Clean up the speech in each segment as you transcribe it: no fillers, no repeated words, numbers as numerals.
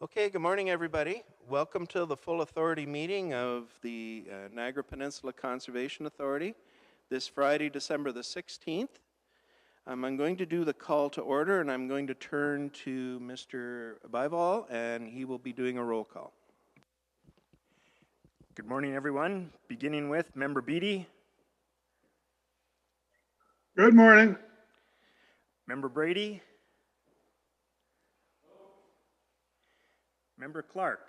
Okay, good morning, everybody. Welcome to the full authority meeting of the Niagara Peninsula Conservation Authority this Friday, December the 16th. I'm going to do the call to order, and I'm going to turn to Mr. Bival, and he will be doing a roll call. Good morning, everyone. Beginning with Member Beattie. Good morning. Member Brady. Member Clark.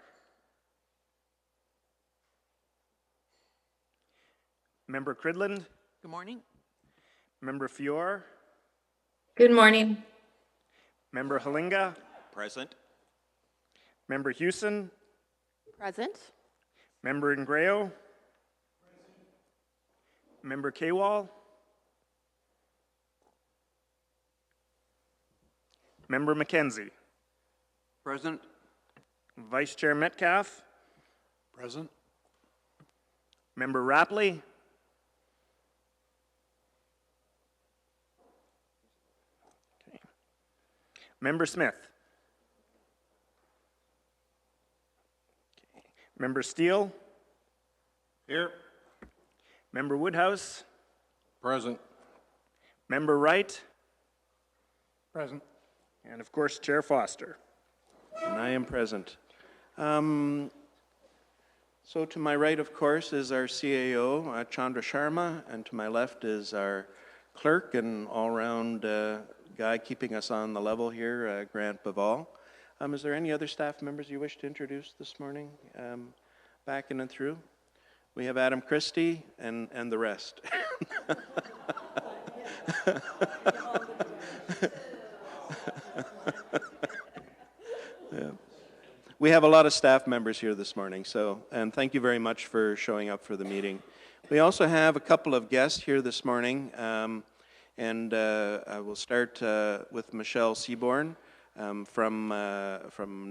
Member Cridland. Good morning. Member Fior. Good morning. Member Halinga. Present. Member Hewson. Present. Member Ingrao. Member Kewal. Member McKenzie. Present. Vice Chair Metcalf. Present. Member Rapley. Okay. Member Smith. Okay. Member Steele. Here. Member Woodhouse. Present. Member Wright. Present. And of course, Chair Foster. And I am present. So to my right, of course, is our CAO, Chandra Sharma, and to my left is our clerk and all-round guy keeping us on the level here, Grant Baval. Is there any other staff members you wish to introduce this morning, back in and through? We have Adam Christie and the rest. Yeah. We have a lot of staff members here this morning, and thank you very much for showing up for the meeting. We also have a couple of guests here this morning, and I will start with Michelle Seaborn from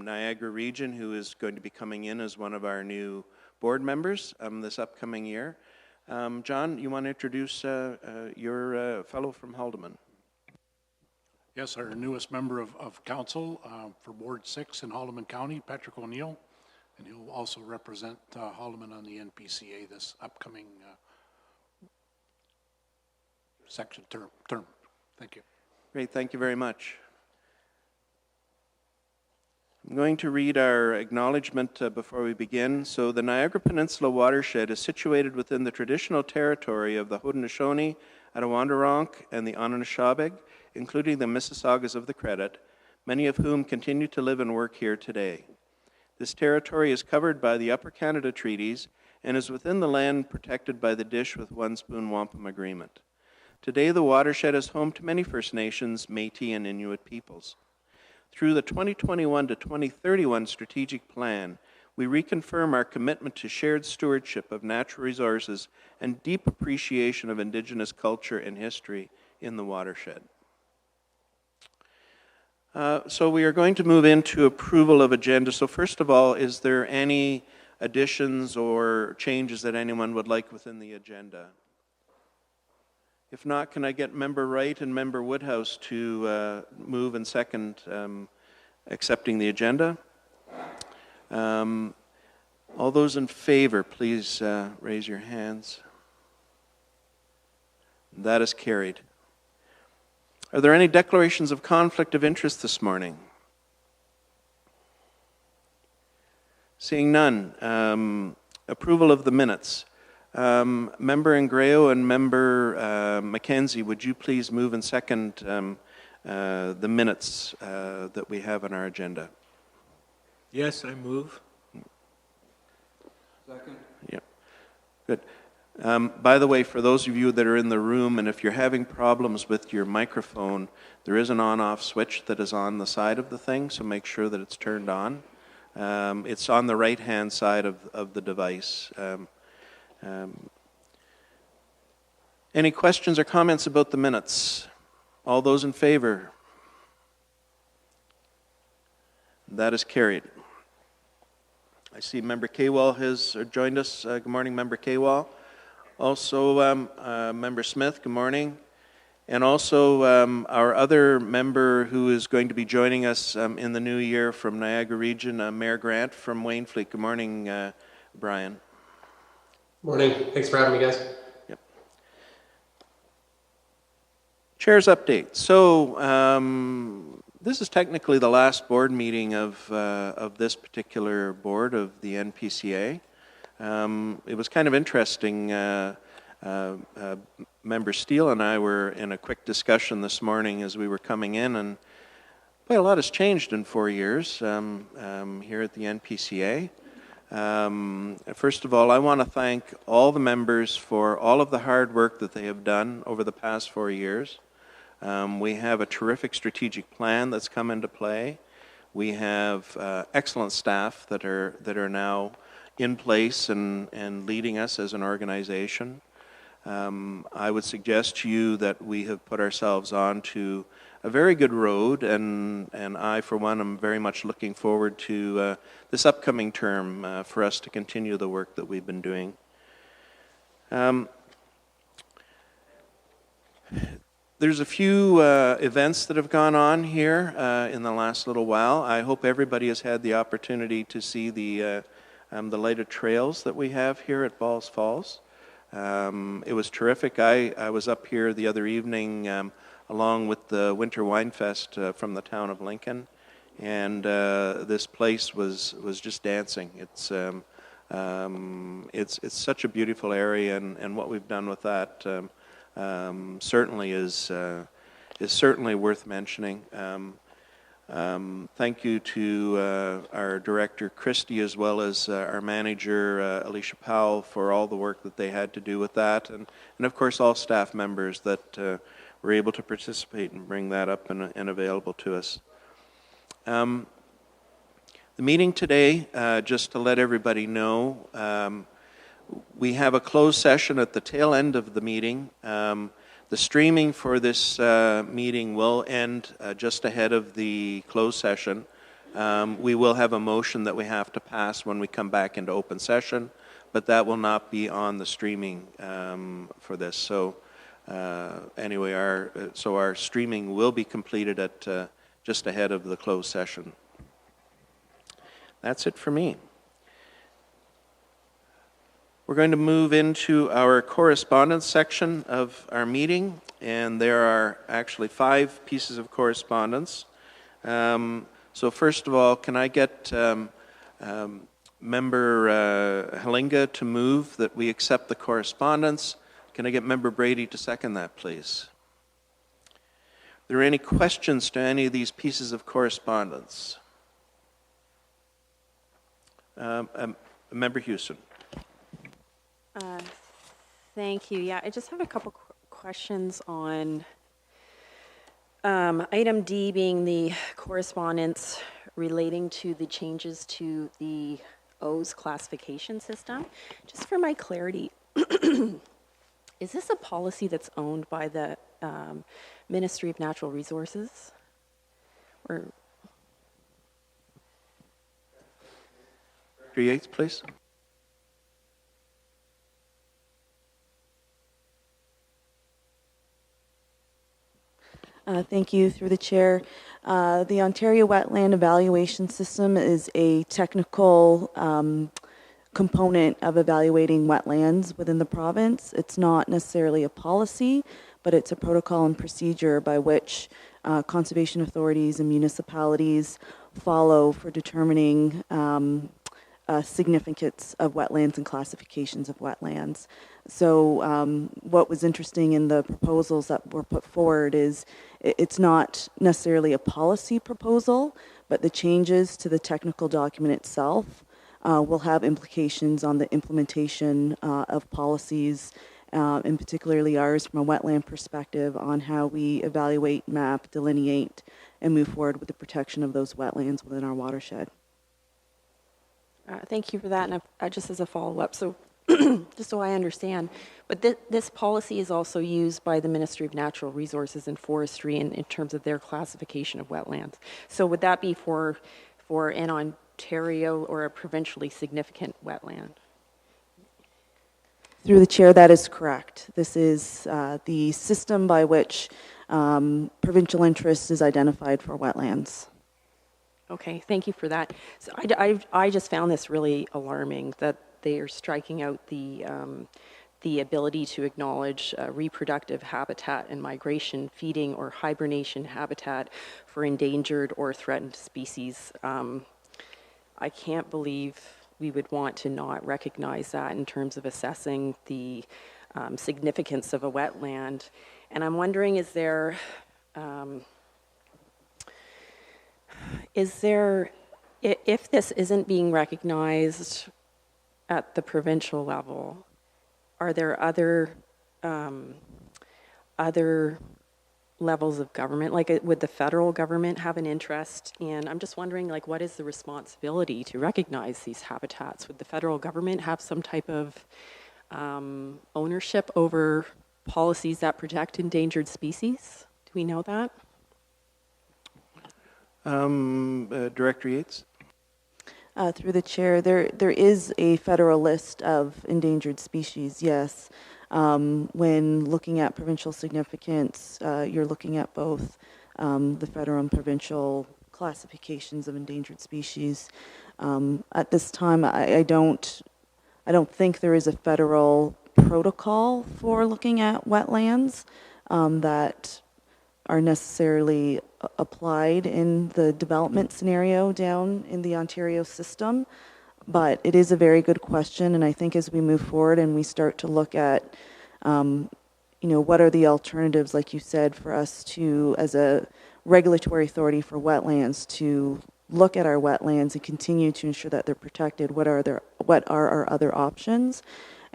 Niagara Region, who is going to be coming in as one of our new board members this upcoming year. John, you want to introduce your fellow from Haldimand? Yes, our newest member of council for Ward 6 in Haldimand County, Patrick O'Neill, and he'll also represent Haldimand on the NPCA this upcoming section term. Thank you. Great, thank you very much. I'm going to read our acknowledgement before we begin. So the Niagara Peninsula watershed is situated within the traditional territory of the Haudenosaunee, Attawandaronk, and the Anishinaabeg, including the Mississaugas of the Credit, many of whom continue to live and work here today. This territory is covered by the Upper Canada Treaties and is within the land protected by the Dish with One Spoon Wampum Agreement. Today, the watershed is home to many First Nations, Métis, and Inuit peoples. Through the 2021 to 2031 strategic plan, we reconfirm our commitment to shared stewardship of natural resources and deep appreciation of Indigenous culture and history in the watershed. So we are going to move into approval of agenda. So first of all, is there any additions or changes that anyone would like within the agenda? If not, can I get Member Wright and Member Woodhouse to move and second accepting the agenda? All those in favor, please raise your hands. That is carried. Are there any declarations of conflict of interest this morning? Seeing none. Approval of the minutes. Member Ingrao and Member McKenzie, would you please move and second the minutes that we have on our agenda? Yes, I move. Second. Yeah. Good. By the way, for those of you that are in the room, and if you're having problems with your microphone, there is an on-off switch that is on the side of the thing, so make sure that it's turned on. It's on the right-hand side of the device. Any questions or comments about the minutes? All those in favor? That is carried. I see Member Kewal has joined us. Good morning, Member Kewal. Also, Member Smith, good morning. And also our other member who is going to be joining us in the new year from Niagara Region, Mayor Grant from Wainfleet. Good morning, Brian. Morning. Thanks for having me, guys. Yep. Chair's update. So this is technically the last board meeting of this particular board of the NPCA. It was kind of interesting. Member Steele and I were in a quick discussion this morning as we were coming in, and quite a lot has changed in 4 years here at the NPCA. First of all, I want to thank all the members for all of the hard work that they have done over the past 4 years. We have a terrific strategic plan that's come into play. We have excellent staff that are now in place and leading us as an organization. I would suggest to you that we have put ourselves on to a very good road, and I, for one, am very much looking forward to this upcoming term for us to continue the work that we've been doing. There's a few events that have gone on here in the last little while. I hope everybody has had the opportunity to see the lighted trails that we have here at Balls Falls. It was terrific. I was up here the other evening along with the Winter Wine Fest from the town of Lincoln, and this place was just dancing. It's such a beautiful area, and what we've done with that certainly is certainly worth mentioning. Thank you to our director, Christy, as well as our manager, Alicia Powell, for all the work that they had to do with that, and of course all staff members that were able to participate and bring that up and available to us. The meeting today, just to let everybody know, we have a closed session at the tail end of the meeting. The streaming for this meeting will end just ahead of the closed session. We will have a motion that we have to pass when we come back into open session, but that will not be on the streaming for this. So anyway, our streaming will be completed at just ahead of the closed session. That's it for me. We're going to move into our correspondence section of our meeting, and there are actually 5 pieces of correspondence. So first of all, can I get Member Halinga to move that we accept the correspondence? Can I get Member Brady to second that, please? Are there any questions to any of these pieces of correspondence? Member Houston. Thank you. Yeah, I just have a couple questions on item D, being the correspondence relating to the changes to the O's classification system. Just for my clarity, is this a policy that's owned by the Ministry of Natural Resources? Or Dr. Yates, please. Thank you, through the chair. The Ontario Wetland Evaluation System is a technical component of evaluating wetlands within the province. It's not necessarily a policy, but it's a protocol and procedure by which conservation authorities and municipalities follow for determining significance of wetlands and classifications of wetlands. So what was interesting in the proposals that were put forward is it's not necessarily a policy proposal, but the changes to the technical document itself will have implications on the implementation of policies, and particularly ours from a wetland perspective on how we evaluate, map, delineate, and move forward with the protection of those wetlands within our watershed. thank you for that. And just as a follow-up, so just so I understand, but this policy is also used by the Ministry of Natural Resources and Forestry in terms of their classification of wetlands. So would that be for an Ontario or a provincially significant wetland? Through the chair, that is correct. This is the system by which provincial interest is identified for wetlands. Okay, thank you for that. So I just found this really alarming that they are striking out the ability to acknowledge reproductive habitat and migration, feeding, or hibernation habitat for endangered or threatened species. I can't believe we would want to not recognize that in terms of assessing the significance of a wetland. And I'm wondering, if this isn't being recognized at the provincial level, are there other levels of government, like would the federal government have an interest in, I'm just wondering, like, what is the responsibility to recognize these habitats? Would the federal government have some type of ownership over policies that protect endangered species? Do we know that? Director Yates? Through the chair, there is a federal list of endangered species, yes. When looking at provincial significance, you're looking at both the federal and provincial classifications of endangered species. At this time, I don't think there is a federal protocol for looking at wetlands that are necessarily applied in the development scenario down in the Ontario system. But it is a very good question, and I think as we move forward and we start to look at, what are the alternatives, like you said, for us to, as a regulatory authority for wetlands, to look at our wetlands and continue to ensure that they're protected. What are our other options?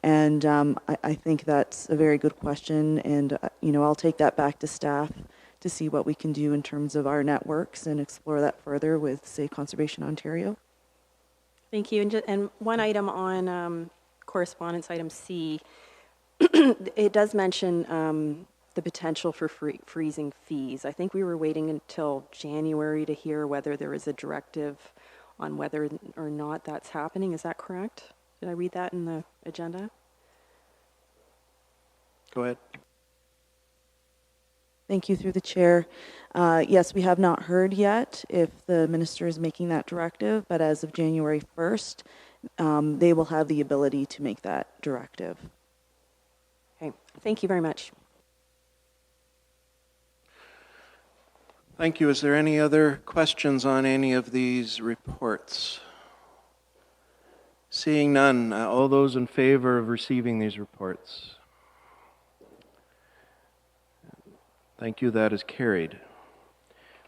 And I think that's a very good question, and I'll take that back to staff to see what we can do in terms of our networks and explore that further with, say, Conservation Ontario. Thank you. And one item on correspondence, item C, it does mention the potential for freezing fees. I think we were waiting until January to hear whether there is a directive on whether or not that's happening. Is that correct? Did I read that in the agenda? Go ahead. Thank you, through the chair. Yes, we have not heard yet if the minister is making that directive, but as of January 1st, they will have the ability to make that directive. Okay, thank you very much. Thank you. Is there any other questions on any of these reports? Seeing none, all those in favor of receiving these reports? Thank you, that is carried. I'm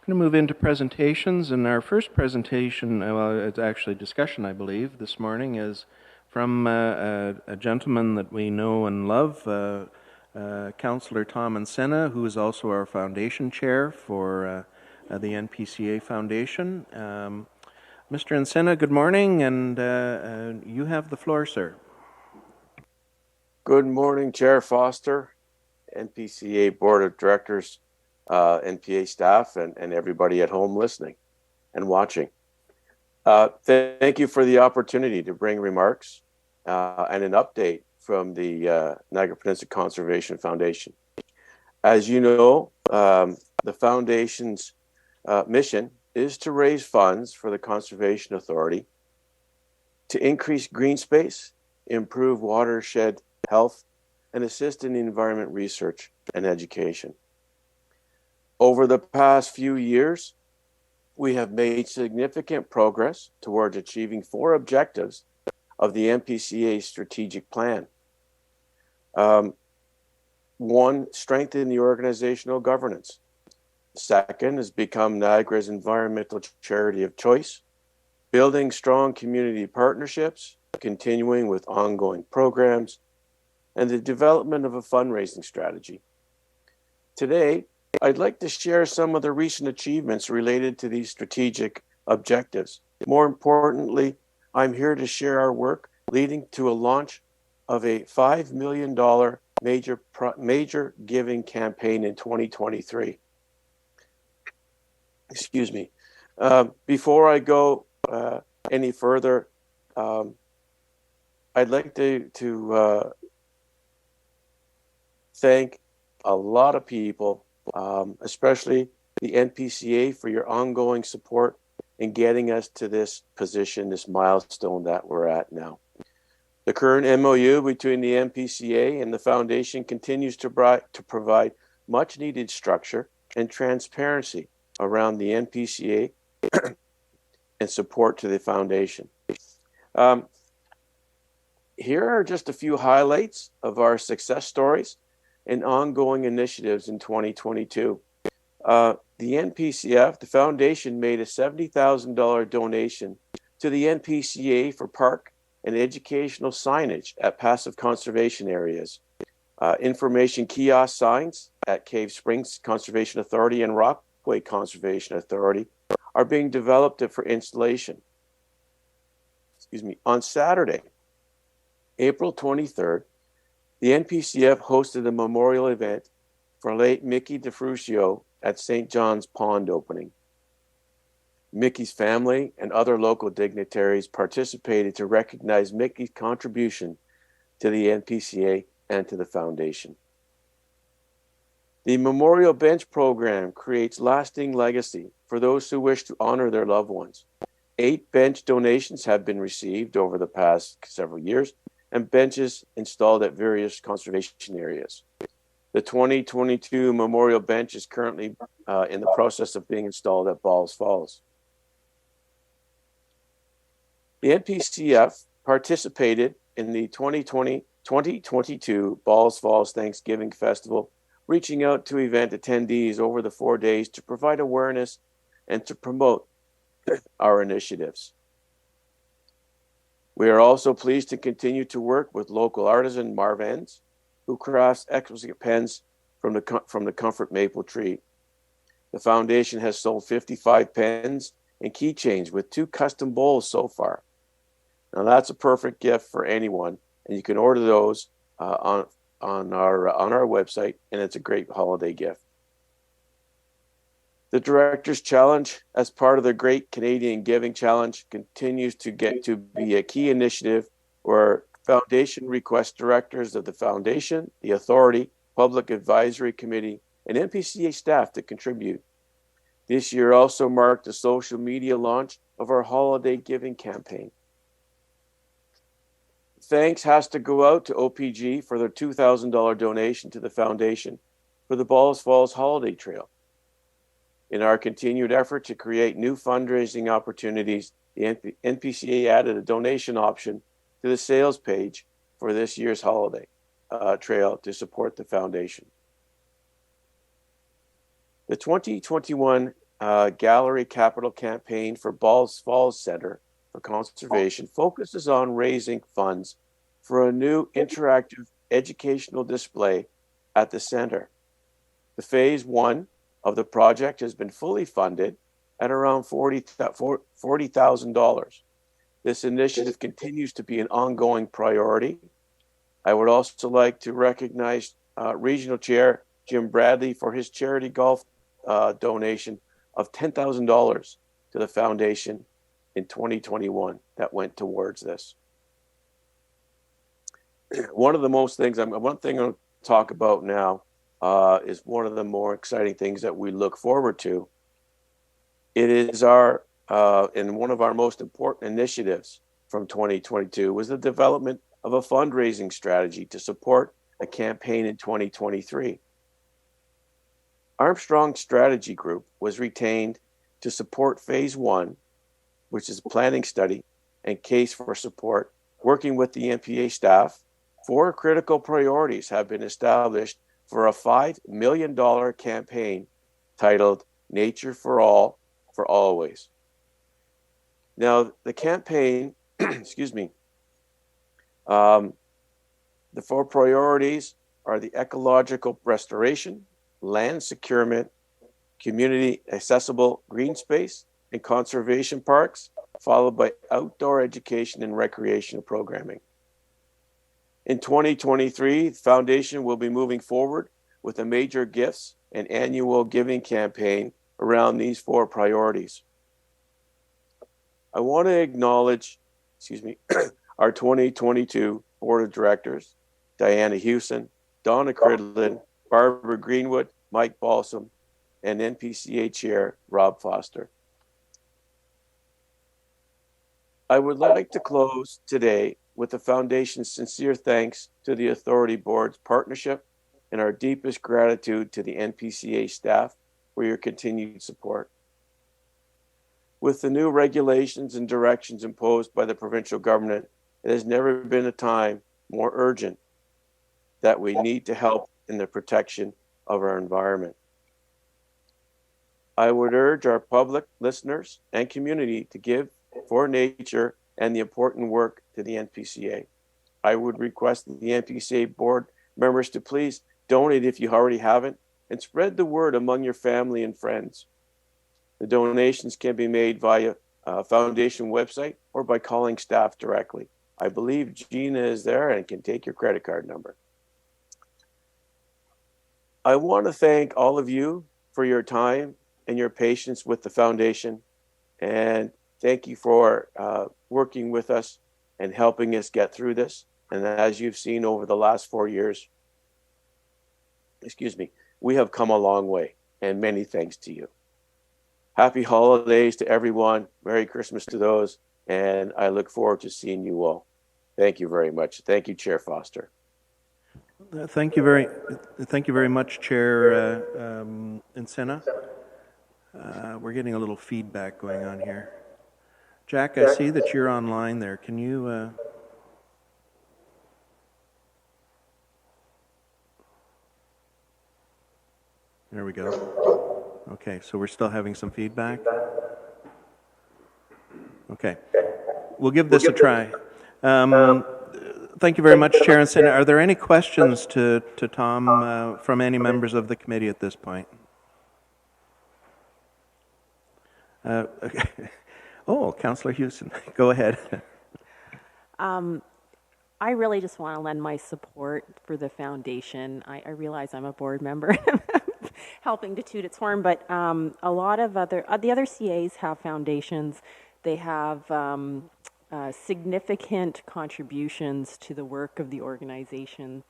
going to move into presentations, and our first presentation, well, it's actually discussion, I believe, this morning, is from a gentleman that we know and love, Councillor Tom Ensena, who is also our foundation chair for the NPCA Foundation. Mr. Ensena, good morning, and you have the floor, sir. Good morning, Chair Foster, NPCA Board of Directors, NPA staff, and everybody at home listening and watching. Thank you for the opportunity to bring remarks and an update from the Niagara Peninsula Conservation Foundation. As you know, the Foundation's mission is to raise funds for the Conservation Authority to increase green space, improve watershed health, and assist in environment research and education. Over the past few years, we have made significant progress towards achieving 4 objectives of the NPCA strategic plan. 1, strengthen the organizational governance. 2nd is become Niagara's environmental charity of choice, building strong community partnerships, continuing with ongoing programs, and the development of a fundraising strategy. Today, I'd like to share some of the recent achievements related to these strategic objectives. More importantly, I'm here to share our work leading to a launch of a $5 million major giving campaign in 2023. Excuse me. Before I go any further, I'd like to thank a lot of people, especially the NPCA, for your ongoing support in getting us to this position, this milestone that we're at now. The current MOU between the NPCA and the Foundation continues to provide much needed structure and transparency around the NPCA and support to the Foundation. Here are just a few highlights of our success stories and ongoing initiatives in 2022. The NPCF, the Foundation, made a $70,000 donation to the NPCA for park and educational signage at passive conservation areas. Information kiosk signs at Cave Springs Conservation Authority and Rockaway Conservation Authority are being developed for installation. On Saturday, April 23rd, the NPCF hosted a memorial event for late Mickey DeFrucio at St. John's Pond opening. Mickey's family and other local dignitaries participated to recognize Mickey's contribution to the NPCA and to the Foundation. The Memorial Bench program creates lasting legacy for those who wish to honor their loved ones. 8 bench donations have been received over the past several years, and benches installed at various conservation areas. The 2022 Memorial Bench is currently in the process of being installed at Balls Falls. The NPCF participated in the 2022 Balls Falls Thanksgiving Festival, reaching out to event attendees over the 4 days to provide awareness and to promote our initiatives. We are also pleased to continue to work with local artisan Marv Enns, who crafts exquisite pens from the comfort maple tree. The Foundation has sold 55 pens and keychains with 2 custom bowls so far. Now that's a perfect gift for anyone, and you can order those on our website, and it's a great holiday gift. The Directors Challenge, as part of the Great Canadian Giving Challenge, continues to get to be a key initiative where Foundation requests directors of the Foundation, the Authority, Public Advisory Committee, and NPCA staff to contribute. This year also marked the social media launch of our holiday giving campaign. Thanks has to go out to OPG for their $2,000 donation to the Foundation for the Balls Falls Holiday Trail. In our continued effort to create new fundraising opportunities, the NPCA added a donation option to the sales page for this year's holiday trail to support the Foundation. The 2021 Gallery Capital Campaign for Balls Falls Center for Conservation focuses on raising funds for a new interactive educational display at the center. The phase 1 of the project has been fully funded at around $40,000. This initiative continues to be an ongoing priority. I would also like to recognize Regional Chair Jim Bradley for his charity golf donation of $10,000 to the Foundation in 2021 that went towards this. One thing I'll talk about now is one of the more exciting things that we look forward to. It is our and one of our most important initiatives from 2022 was the development of a fundraising strategy to support a campaign in 2023. Armstrong Strategy Group was retained to support phase 1, which is a planning study and case for support. Working with the NPA staff, 4 critical priorities have been established for a $5 million campaign titled Nature for All, for Always. Now, the campaign, the 4 priorities are the ecological restoration, land securement, community accessible green space, and conservation parks, followed by outdoor education and recreational programming. In 2023, the Foundation will be moving forward with a major gifts and annual giving campaign around these 4 priorities. I want to acknowledge, our 2022 Board of Directors, Diana Hewson, Donna Cridlin, Barbara Greenwood, Mike Balsam, and NPCA Chair Rob Foster. I would like to close today with the Foundation's sincere thanks to the Authority Board's partnership and our deepest gratitude to the NPCA staff for your continued support. With the new regulations and directions imposed by the provincial government, it has never been a time more urgent that we need to help in the protection of our environment. I would urge our public, listeners, and community to give for nature and the important work to the NPCA. I would request the NPCA board members to please donate if you already haven't, and spread the word among your family and friends. The donations can be made via Foundation website or by calling staff directly. I believe Gina is there and can take your credit card number. I want to thank all of you for your time and your patience with the Foundation, and thank you for working with us and helping us get through this. And as you've seen over the last 4 years, we have come a long way, and many thanks to you. Happy holidays to everyone. Merry Christmas to those, and I look forward to seeing you all. Thank you very much. Thank you, Chair Foster. Thank you very much, Chair Encina. We're getting a little feedback going on here. Jack, I see that you're online there. Can you... There we go. Okay, so we're still having some feedback? Okay. We'll give this a try. Thank you very much, Chair Encina. Are there any questions to Tom from any members of the committee at this point? Okay. Oh, Councillor Houston, go ahead. I really just want to lend my support for the Foundation. I realize I'm a board member helping to toot its horn, but a lot of the other CAs have foundations. They have significant contributions to the work of the organization,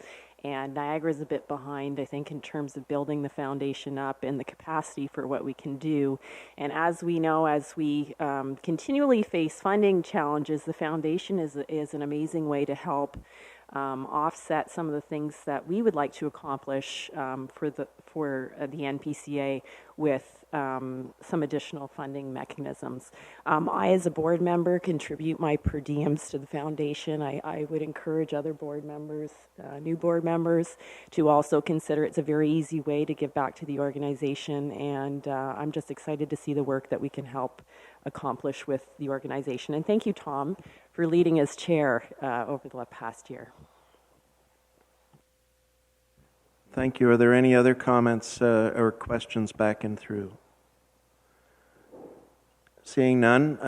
and Niagara's a bit behind, I think, in terms of building the foundation up and the capacity for what we can do. And as we know, as we continually face funding challenges, the foundation is an amazing way to help offset some of the things that we would like to accomplish for the NPCA with some additional funding mechanisms. I, as a board member, contribute my per diems to the foundation. I would encourage other board members, new board members, to also consider it's a very easy way to give back to the organization, and I'm just excited to see the work that we can help accomplish with the organization. And thank you, Tom, for leading as chair over the past year. Thank you. Are there any other comments or questions back and through? Seeing none.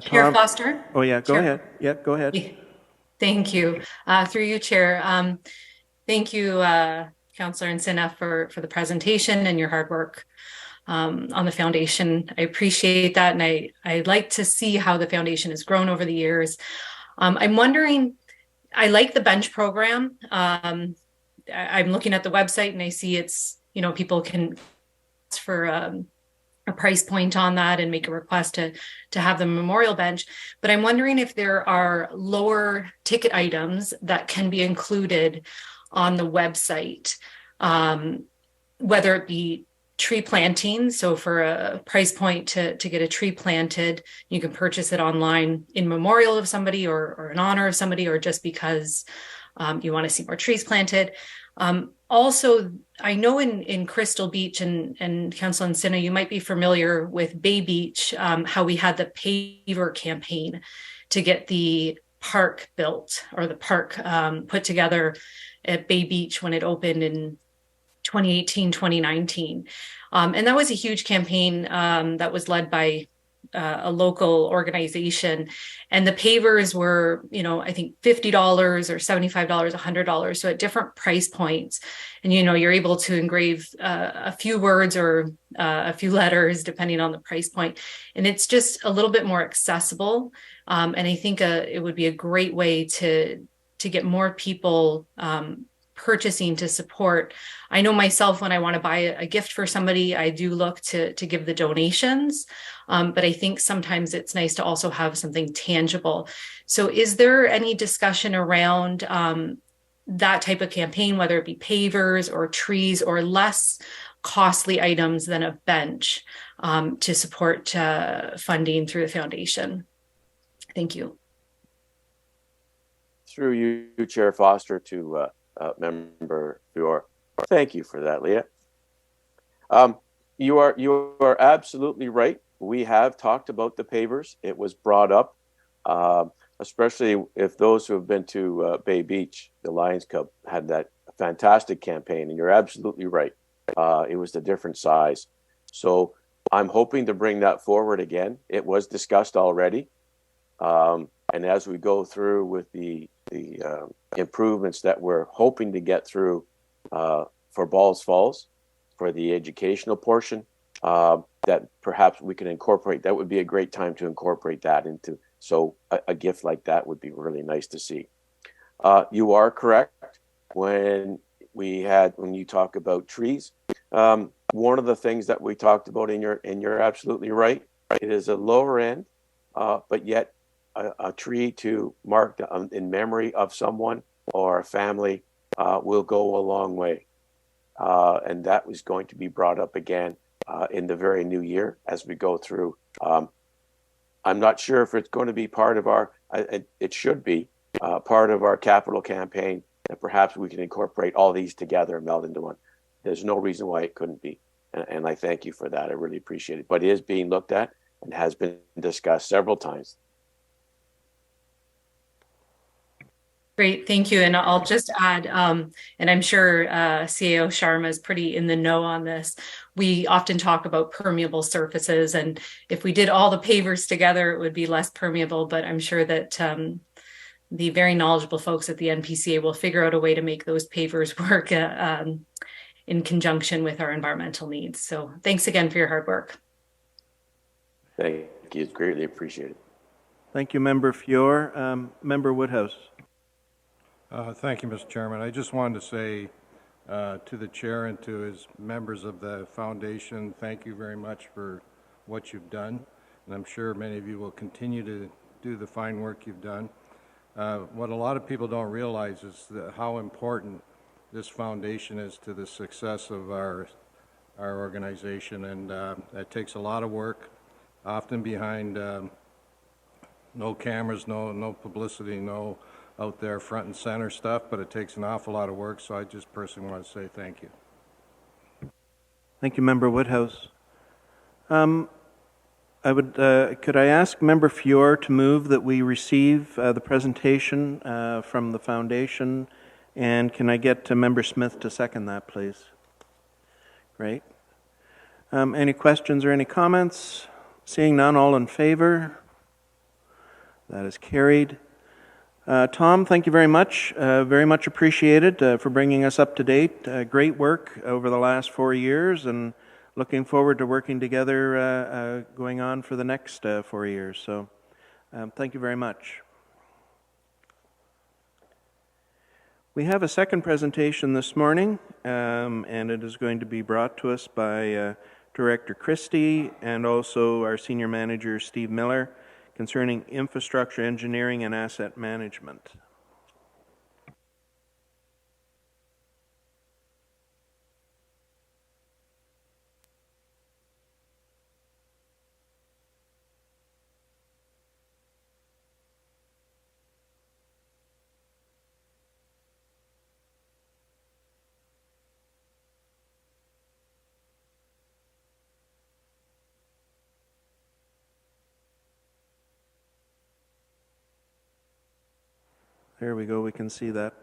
Chair Foster? Oh, yeah, go Chair. ahead. Yeah, go ahead. Thank you. Through you, Chair. Thank you, Councillor Encina, for the presentation and your hard work on the Foundation. I appreciate that, and I'd like to see how the Foundation has grown over the years. I'm wondering, I like the bench program. I'm looking at the website and I see it's, people can ask for a price point on that and make a request to have the memorial bench. But I'm wondering if there are lower ticket items that can be included on the website, whether it be tree planting. So for a price point to get a tree planted, you can purchase it online in memorial of somebody or in honor of somebody, or just because you want to see more trees planted. Also, I know in Crystal Beach and Council Encina, you might be familiar with Bay Beach, how we had the paver campaign to get the park built, or the park put together at Bay Beach when it opened in 2018, 2019. And that was a huge campaign that was led by a local organization, and the pavers were, I think $50 or $75, $100, so at different price points. And you're able to engrave a few words or a few letters depending on the price point, and it's just a little bit more accessible. And I think it would be a great way to get more people purchasing to support. I know myself, when I want to buy a gift for somebody, I do look to give the donations, but I think sometimes it's nice to also have something tangible. So is there any discussion around that type of campaign, whether it be pavers or trees or less costly items than a bench, to support funding through the foundation? Thank you. Through you, Chair Foster, to Member Fior. Thank you for that, Leah. You are absolutely right. We have talked about the pavers. It was brought up, especially if those who have been to Bay Beach, the Lions Club had that fantastic campaign, and you're absolutely right. It was a different size. So I'm hoping to bring that forward again. It was discussed already. And as we go through with the improvements that we're hoping to get through for Balls Falls, for the educational portion, that perhaps we can incorporate, that would be a great time to incorporate that into, so a gift like that would be really nice to see. You are correct when you talk about trees. One of the things that we talked about, and you're absolutely right, it is a lower end, but yet a tree to mark in memory of someone or a family will go a long way. And that was going to be brought up again in the very new year as we go through. I'm not sure if it's going to be part of it should be part of our capital campaign, that perhaps we can incorporate all these together and meld into one. There's no reason why it couldn't be. And I thank you for that. I really appreciate it. But it is being looked at and has been discussed several times. Great, thank you. And I'll just add, and I'm sure CAO Sharma is pretty in the know on this. We often talk about permeable surfaces, and if we did all the pavers together, it would be less permeable, but I'm sure that the very knowledgeable folks at the NPCA will figure out a way to make those pavers work in conjunction with our environmental needs. So thanks again for your hard work. Thank you, it's greatly appreciated. Thank you, Member Fior. Member Woodhouse. Thank you, Mr. Chairman. I just wanted to say to the chair and to his members of the foundation, thank you very much for what you've done. And I'm sure many of you will continue to do the fine work you've done. What a lot of people don't realize is how important this foundation is to the success of our organization. And that takes a lot of work, often behind no cameras, no publicity, no out there front and center stuff, but it takes an awful lot of work, so I just personally want to say thank you. Thank you, Member Woodhouse. Could I ask Member Fior to move that we receive the presentation from the foundation, and can I get Member Smith to second that, please? Great. Any questions or any comments? Seeing none, all in favor? That is carried. Tom, thank you very much appreciated for bringing us up to date. Great work over the last 4 years, and looking forward to working together going on for the next 4 years. So thank you very much. We have a second presentation this morning, and it is going to be brought to us by Director Christie and also our Senior Manager, Steve Miller, concerning infrastructure engineering and asset management. There we go, we can see that.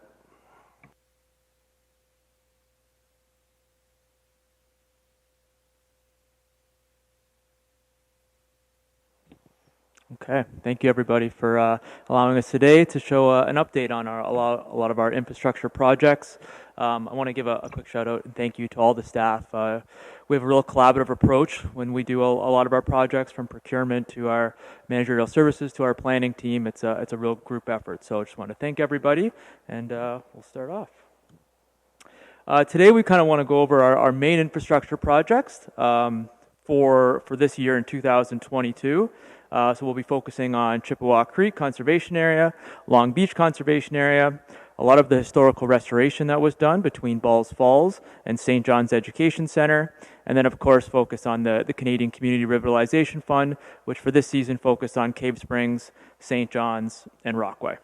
Okay, thank you everybody for allowing us today to show an update on a lot of our infrastructure projects. I want to give a quick shout out and thank you to all the staff. We have a real collaborative approach when we do a lot of our projects, from procurement to our managerial services to our planning team. It's a real group effort. So I just want to thank everybody, and we'll start off. Today we kind of want to go over our main infrastructure projects for this year in 2022. So we'll be focusing on Chippewa Creek Conservation Area, Long Beach Conservation Area, a lot of the historical restoration that was done between Balls Falls and St. John's Education Center, and then of course focus on the Canadian Community Revitalization Fund, which for this season focused on Cave Springs, St. John's, and Rockaway.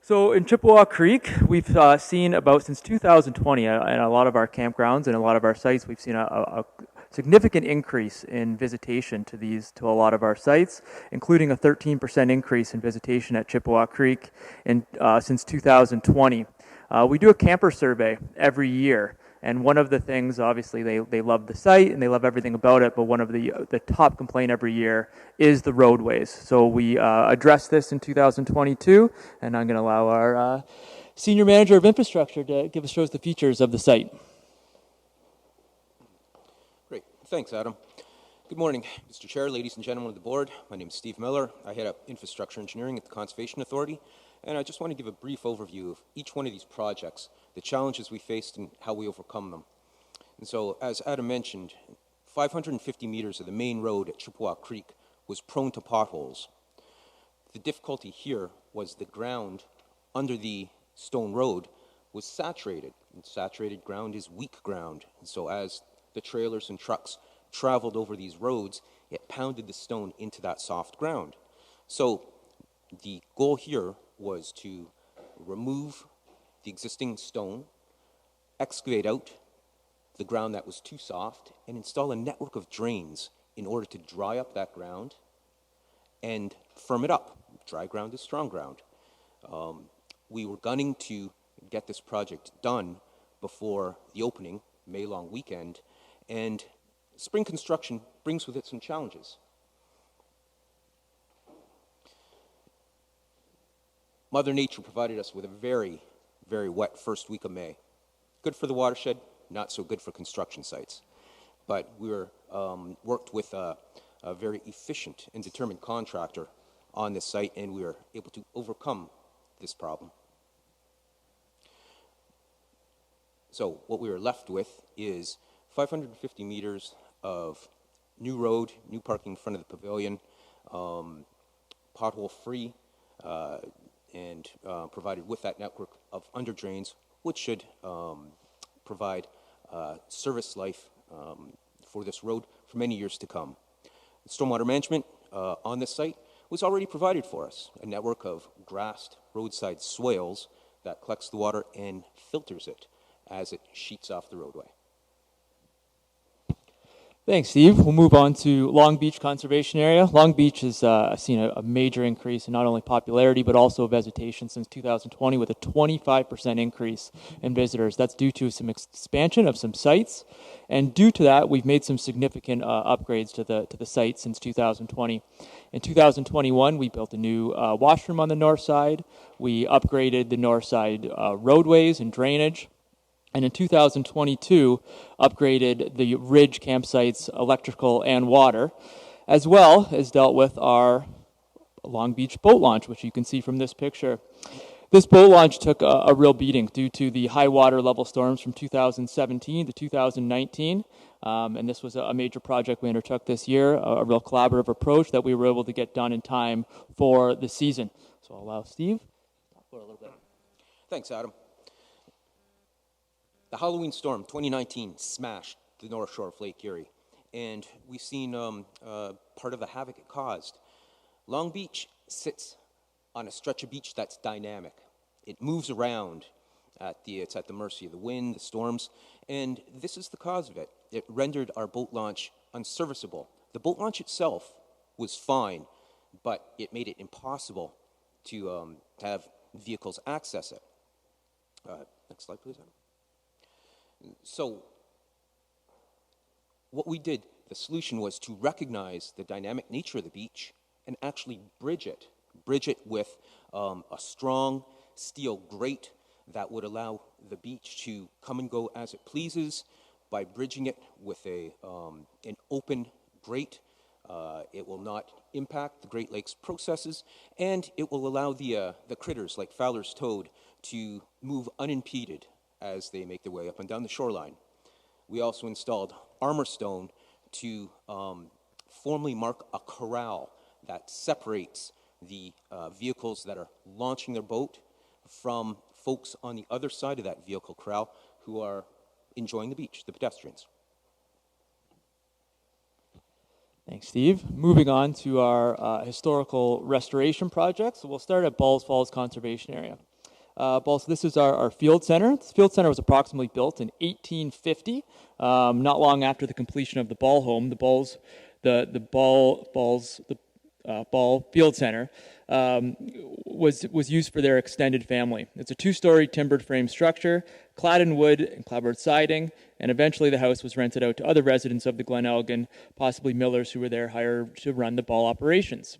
So in Chippewa Creek, we've seen since 2020, and a lot of our campgrounds and a lot of our sites, we've seen a significant increase in visitation to a lot of our sites, including a 13% increase in visitation at Chippewa Creek since 2020. We do a camper survey every year. And one of the things, obviously, they love the site and they love everything about it, but one of the top complaint every year is the roadways. So we addressed this in 2022, and I'm going to allow our Senior Manager of Infrastructure to show us the features of the site. Great. Thanks, Adam. Good morning, Mr. Chair, ladies and gentlemen of the board. My name is Steve Miller. I head up infrastructure engineering at the Conservation Authority, and I just want to give a brief overview of each one of these projects, the challenges we faced and how we overcome them. And so, as Adam mentioned, 550 meters of the main road at Chippewa Creek was prone to potholes. The difficulty here was the ground under the stone road was saturated, and saturated ground is weak ground. And so as the trailers and trucks traveled over these roads, it pounded the stone into that soft ground. So the goal here was to remove the existing stone, excavate out the ground that was too soft, and install a network of drains in order to dry up that ground and firm it up. Dry ground is strong ground. We were gunning to get this project done before the opening, May long weekend, and spring construction brings with it some challenges. Mother Nature provided us with a very, very wet first week of May. Good for the watershed, not so good for construction sites. But we worked with a very efficient and determined contractor on this site, and we were able to overcome this problem. So what we were left with is 550 meters of new road, new parking in front of the pavilion, pothole-free, and provided with that network of under drains, which should provide service life for this road for many years to come. Stormwater management on this site was already provided for us, a network of grassed roadside swales that collects the water and filters it as it sheets off the roadway. Thanks, Steve. We'll move on to Long Beach Conservation Area. Long Beach has seen a major increase in not only popularity but also vegetation since 2020, with a 25% increase in visitors. That's due to some expansion of some sites, and due to that, we've made some significant upgrades to the site since 2020. In 2021, we built a new washroom on the north side. We upgraded the north side roadways and drainage. And in 2022, upgraded the Ridge campsite's electrical and water, as well as dealt with our Long Beach boat launch, which you can see from this picture. This boat launch took a real beating due to the high water level storms from 2017 to 2019. And this was a major project we undertook this year, a real collaborative approach that we were able to get done in time for the season. So I'll allow Steve to talk about it a little bit. Thanks, Adam. The Halloween storm 2019 smashed the north shore of Lake Erie, and we've seen part of the havoc it caused. Long Beach sits on a stretch of beach that's dynamic. It moves around. It's at the mercy of the wind, the storms, and this is the cause of it. It rendered our boat launch unserviceable. The boat launch itself was fine, but it made it impossible to have vehicles access it. Next slide, please, Adam. So what we did, the solution was to recognize the dynamic nature of the beach and actually bridge it with a strong steel grate that would allow the beach to come and go as it pleases. By bridging it with an open grate, it will not impact the Great Lakes processes, and it will allow the critters like Fowler's toad to move unimpeded as they make their way up and down the shoreline. We also installed armor stone to formally mark a corral that separates the vehicles that are launching their boat from folks on the other side of that vehicle corral who are enjoying the beach, the pedestrians. Thanks, Steve. Moving on to our historical restoration project. So we'll start at Balls Falls Conservation Area. This is our field center. This field center was approximately built in 1850, not long after the completion of the ball home. The ball field center was used for their extended family. It's a two-story timbered frame structure, clad in wood and clapboard siding, and eventually the house was rented out to other residents of the Glen Elgin, possibly millers who were there hired to run the ball operations.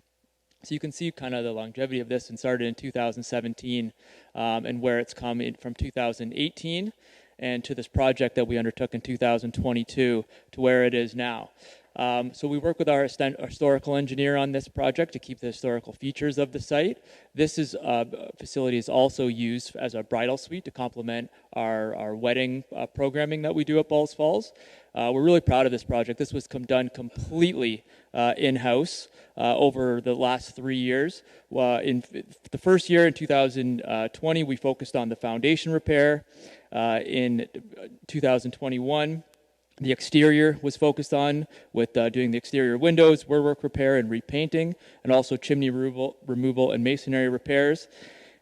So you can see kind of the longevity of this, and started in 2017, and where it's come in from 2018 and to this project that we undertook in 2022 to where it is now. So we work with our historical engineer on this project to keep the historical features of the site. This facility is also used as a bridal suite to complement our wedding programming that we do at Balls Falls. We're really proud of this project. This was done completely in-house over the last 3 years. In the first year, in 2020, we focused on the foundation repair. In 2021, the exterior was focused on with doing the exterior windows, woodwork repair and repainting, and also chimney removal and masonry repairs.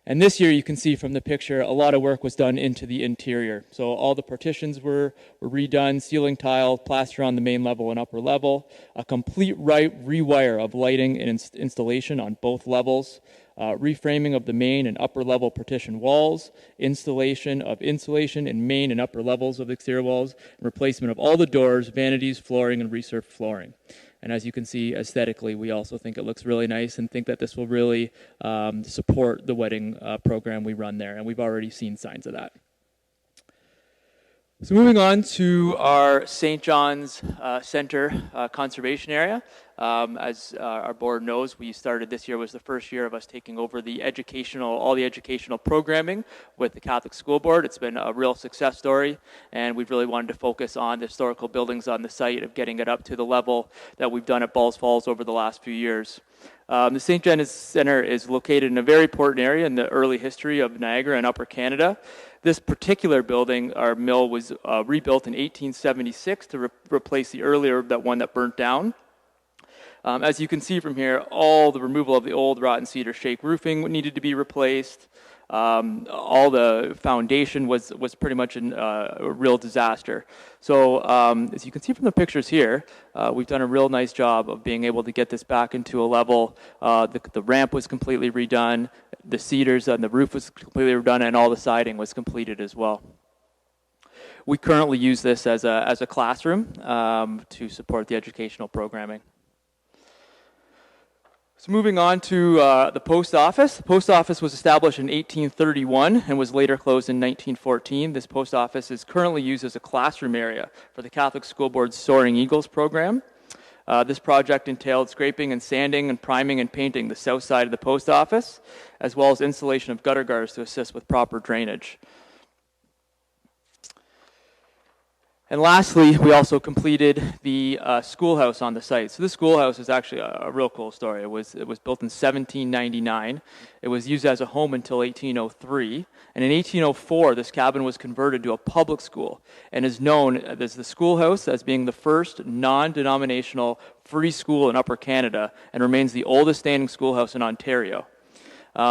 And this year, you can see from the picture, a lot of work was done into the interior. So all the partitions were redone, ceiling tile, plaster on the main level and upper level, a complete rewire of lighting and installation on both levels, reframing of the main and upper level partition walls, installation of insulation in main and upper levels of the exterior walls, and replacement of all the doors, vanities, flooring, and resurfaced flooring. And as you can see, aesthetically, we also think it looks really nice and think that this will really support the wedding program we run there. And we've already seen signs of that. So moving on to our St. John's Center conservation area. As our board knows, we started this year was the first year of us taking over all the educational programming with the Catholic School Board. It's been a real success story, and we've really wanted to focus on the historical buildings on the site of getting it up to the level that we've done at Balls Falls over the last few years. The St. John's Center is located in a very important area in the early history of Niagara and Upper Canada. This particular building, our mill, was rebuilt in 1876 to replace the earlier one that burnt down. As you can see from here, all the removal of the old rotten cedar shake roofing needed to be replaced. All the foundation was pretty much a real disaster. So as you can see from the pictures here, we've done a real nice job of being able to get this back into a level. The ramp was completely redone, the cedars and the roof was completely redone, and all the siding was completed as well. We currently use this as a classroom to support the educational programming. So moving on to the post office. The post office was established in 1831 and was later closed in 1914. This post office is currently used as a classroom area for the Catholic School Board's Soaring Eagles program. This project entailed scraping and sanding and priming and painting the south side of the post office, as well as installation of gutter guards to assist with proper drainage. And lastly, we also completed the schoolhouse on the site. So this schoolhouse is actually a real cool story. It was built in 1799. It was used as a home until 1803. And in 1804, this cabin was converted to a public school and is known as the schoolhouse as being the first non-denominational free school in Upper Canada and remains the oldest standing schoolhouse in Ontario.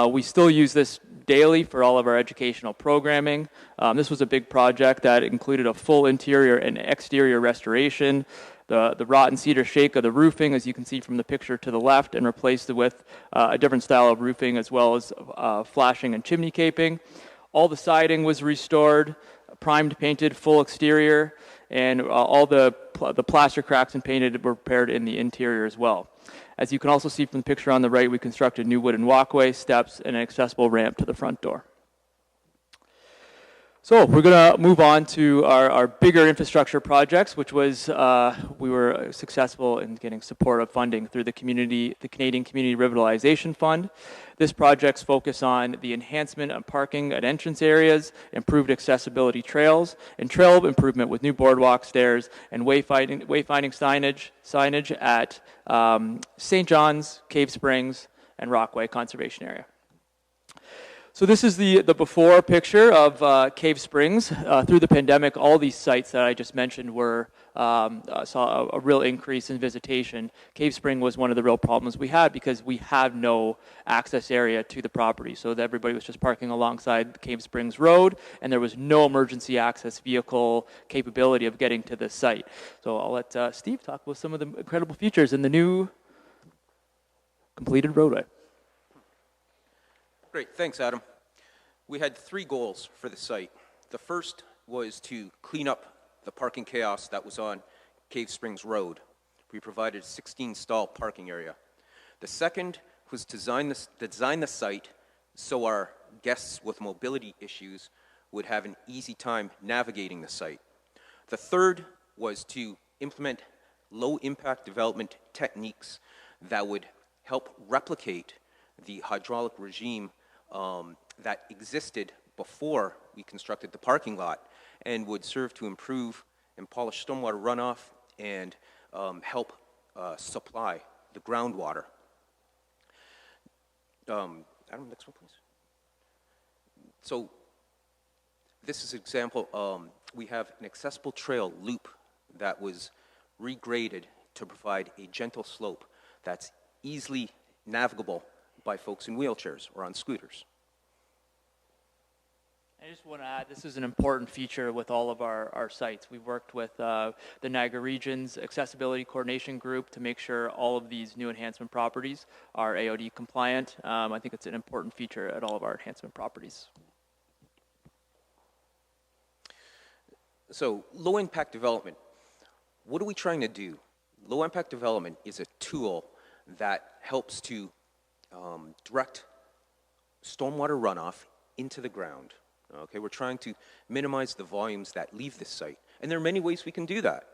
We still use this daily for all of our educational programming. This was a big project that included a full interior and exterior restoration, the rotten cedar shake of the roofing, as you can see from the picture to the left, and replaced it with a different style of roofing, as well as flashing and chimney caping. All the siding was restored, primed, painted, full exterior, and all the plaster cracks and painted were repaired in the interior as well. As you can also see from the picture on the right, we constructed new wooden walkway, steps, and an accessible ramp to the front door. So we're going to move on to our bigger infrastructure projects, which was we were successful in getting supportive funding through the Canadian Community Revitalization Fund. This project's focus on the enhancement of parking at entrance areas, improved accessibility trails, and trail improvement with new boardwalk stairs and wayfinding signage at St. John's, Cave Springs, and Rockway Conservation Area. So this is the before picture of Cave Springs. Through the pandemic, all these sites that I just mentioned were saw a real increase in visitation. Cave Spring was one of the real problems we had because we have no access area to the property. So that everybody was just parking alongside Cave Springs Road, and there was no emergency access vehicle capability of getting to the site. So I'll let Steve talk about some of the incredible features in the new completed roadway. Great, thanks, Adam. We had 3 goals for the site. The first was to clean up the parking chaos that was on Cave Springs Road. We provided a 16-stall parking area. The second was to design the site so our guests with mobility issues would have an easy time navigating the site. The third was to implement low-impact development techniques that would help replicate the hydraulic regime that existed before we constructed the parking lot and would serve to improve and polish stormwater runoff and help supply the groundwater. Adam, next one, please. So this is an example. We have an accessible trail loop that was regraded to provide a gentle slope that's easily navigable by folks in wheelchairs or on scooters. I just want to add, this is an important feature with all of our sites. We've worked with the Niagara Region's Accessibility Coordination Group to make sure all of these new enhancement properties are AOD compliant. I think it's an important feature at all of our enhancement properties. So low impact development, what are we trying to do? Low impact development is a tool that helps to direct stormwater runoff into the ground. Okay, we're trying to minimize the volumes that leave this site. And there are many ways we can do that.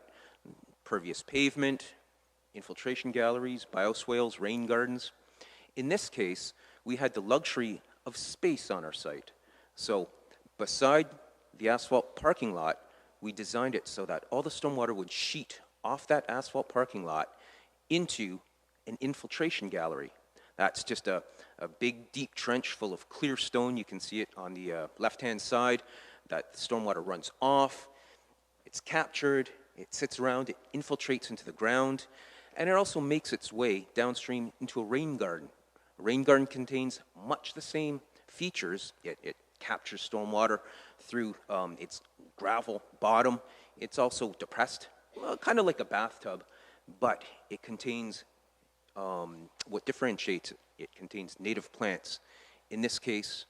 Pervious pavement, infiltration galleries, bioswales, rain gardens. In this case, we had the luxury of space on our site. So beside the asphalt parking lot, we designed it so that all the stormwater would sheet off that asphalt parking lot into an infiltration gallery. That's just a big, deep trench full of clear stone. You can see it on the left-hand side. That stormwater runs off. It's captured. It sits around. It infiltrates into the ground. And it also makes its way downstream into a rain garden. A rain garden contains much the same features. It captures stormwater through its gravel bottom. It's also depressed, well, kind of like a bathtub, but it contains what differentiates it. It contains native plants. In this case,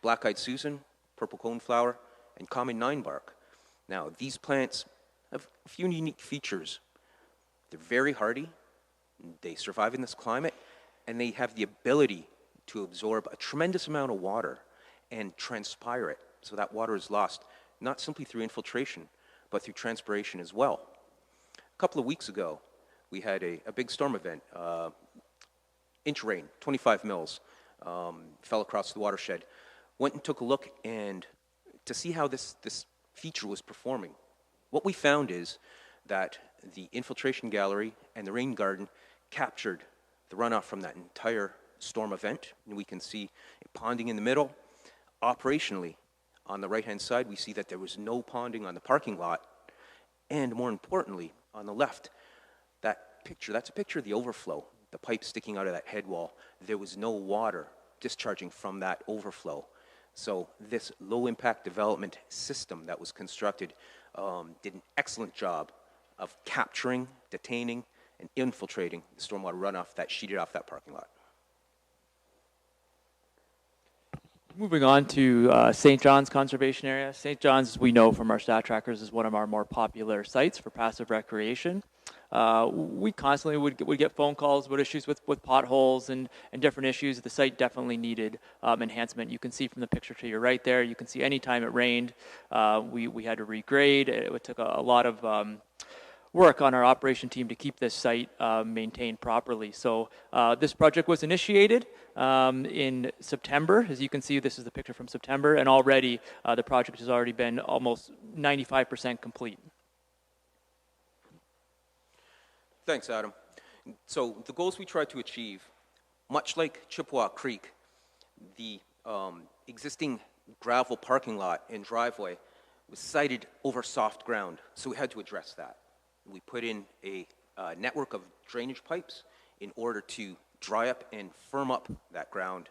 black-eyed Susan, purple coneflower, and common ninebark. Now, these plants have a few unique features. They're very hardy. They survive in this climate, and they have the ability to absorb a tremendous amount of water and transpire it, so that water is lost not simply through infiltration, but through transpiration as well. A couple of weeks ago, we had a big storm event. Inch rain, 25 mils, fell across the watershed. Went and took a look and to see how this feature was performing. What we found is that the infiltration gallery and the rain garden captured the runoff from that entire storm event. And we can see a ponding in the middle. Operationally, on the right-hand side, we see that there was no ponding on the parking lot. And more importantly, on the left, that picture, that's a picture of the overflow, the pipe sticking out of that head wall. There was no water discharging from that overflow. So this low-impact development system that was constructed did an excellent job of capturing, detaining, and infiltrating the stormwater runoff that sheeted off that parking lot. Moving on to St. John's Conservation Area. St. John's, we know from our stat trackers, is one of our more popular sites for passive recreation. We constantly would get phone calls about issues with potholes and different issues. The site definitely needed enhancement. You can see from the picture to your right there, you can see anytime it rained, we had to regrade. It took a lot of work on our operation team to keep this site maintained properly. So this project was initiated in September. As you can see, this is the picture from September, and already the project has already been almost 95% complete. Thanks, Adam. So the goals we tried to achieve, much like Chippewa Creek, the existing gravel parking lot and driveway was sited over soft ground, so we had to address that. We put in a network of drainage pipes in order to dry up and firm up that ground.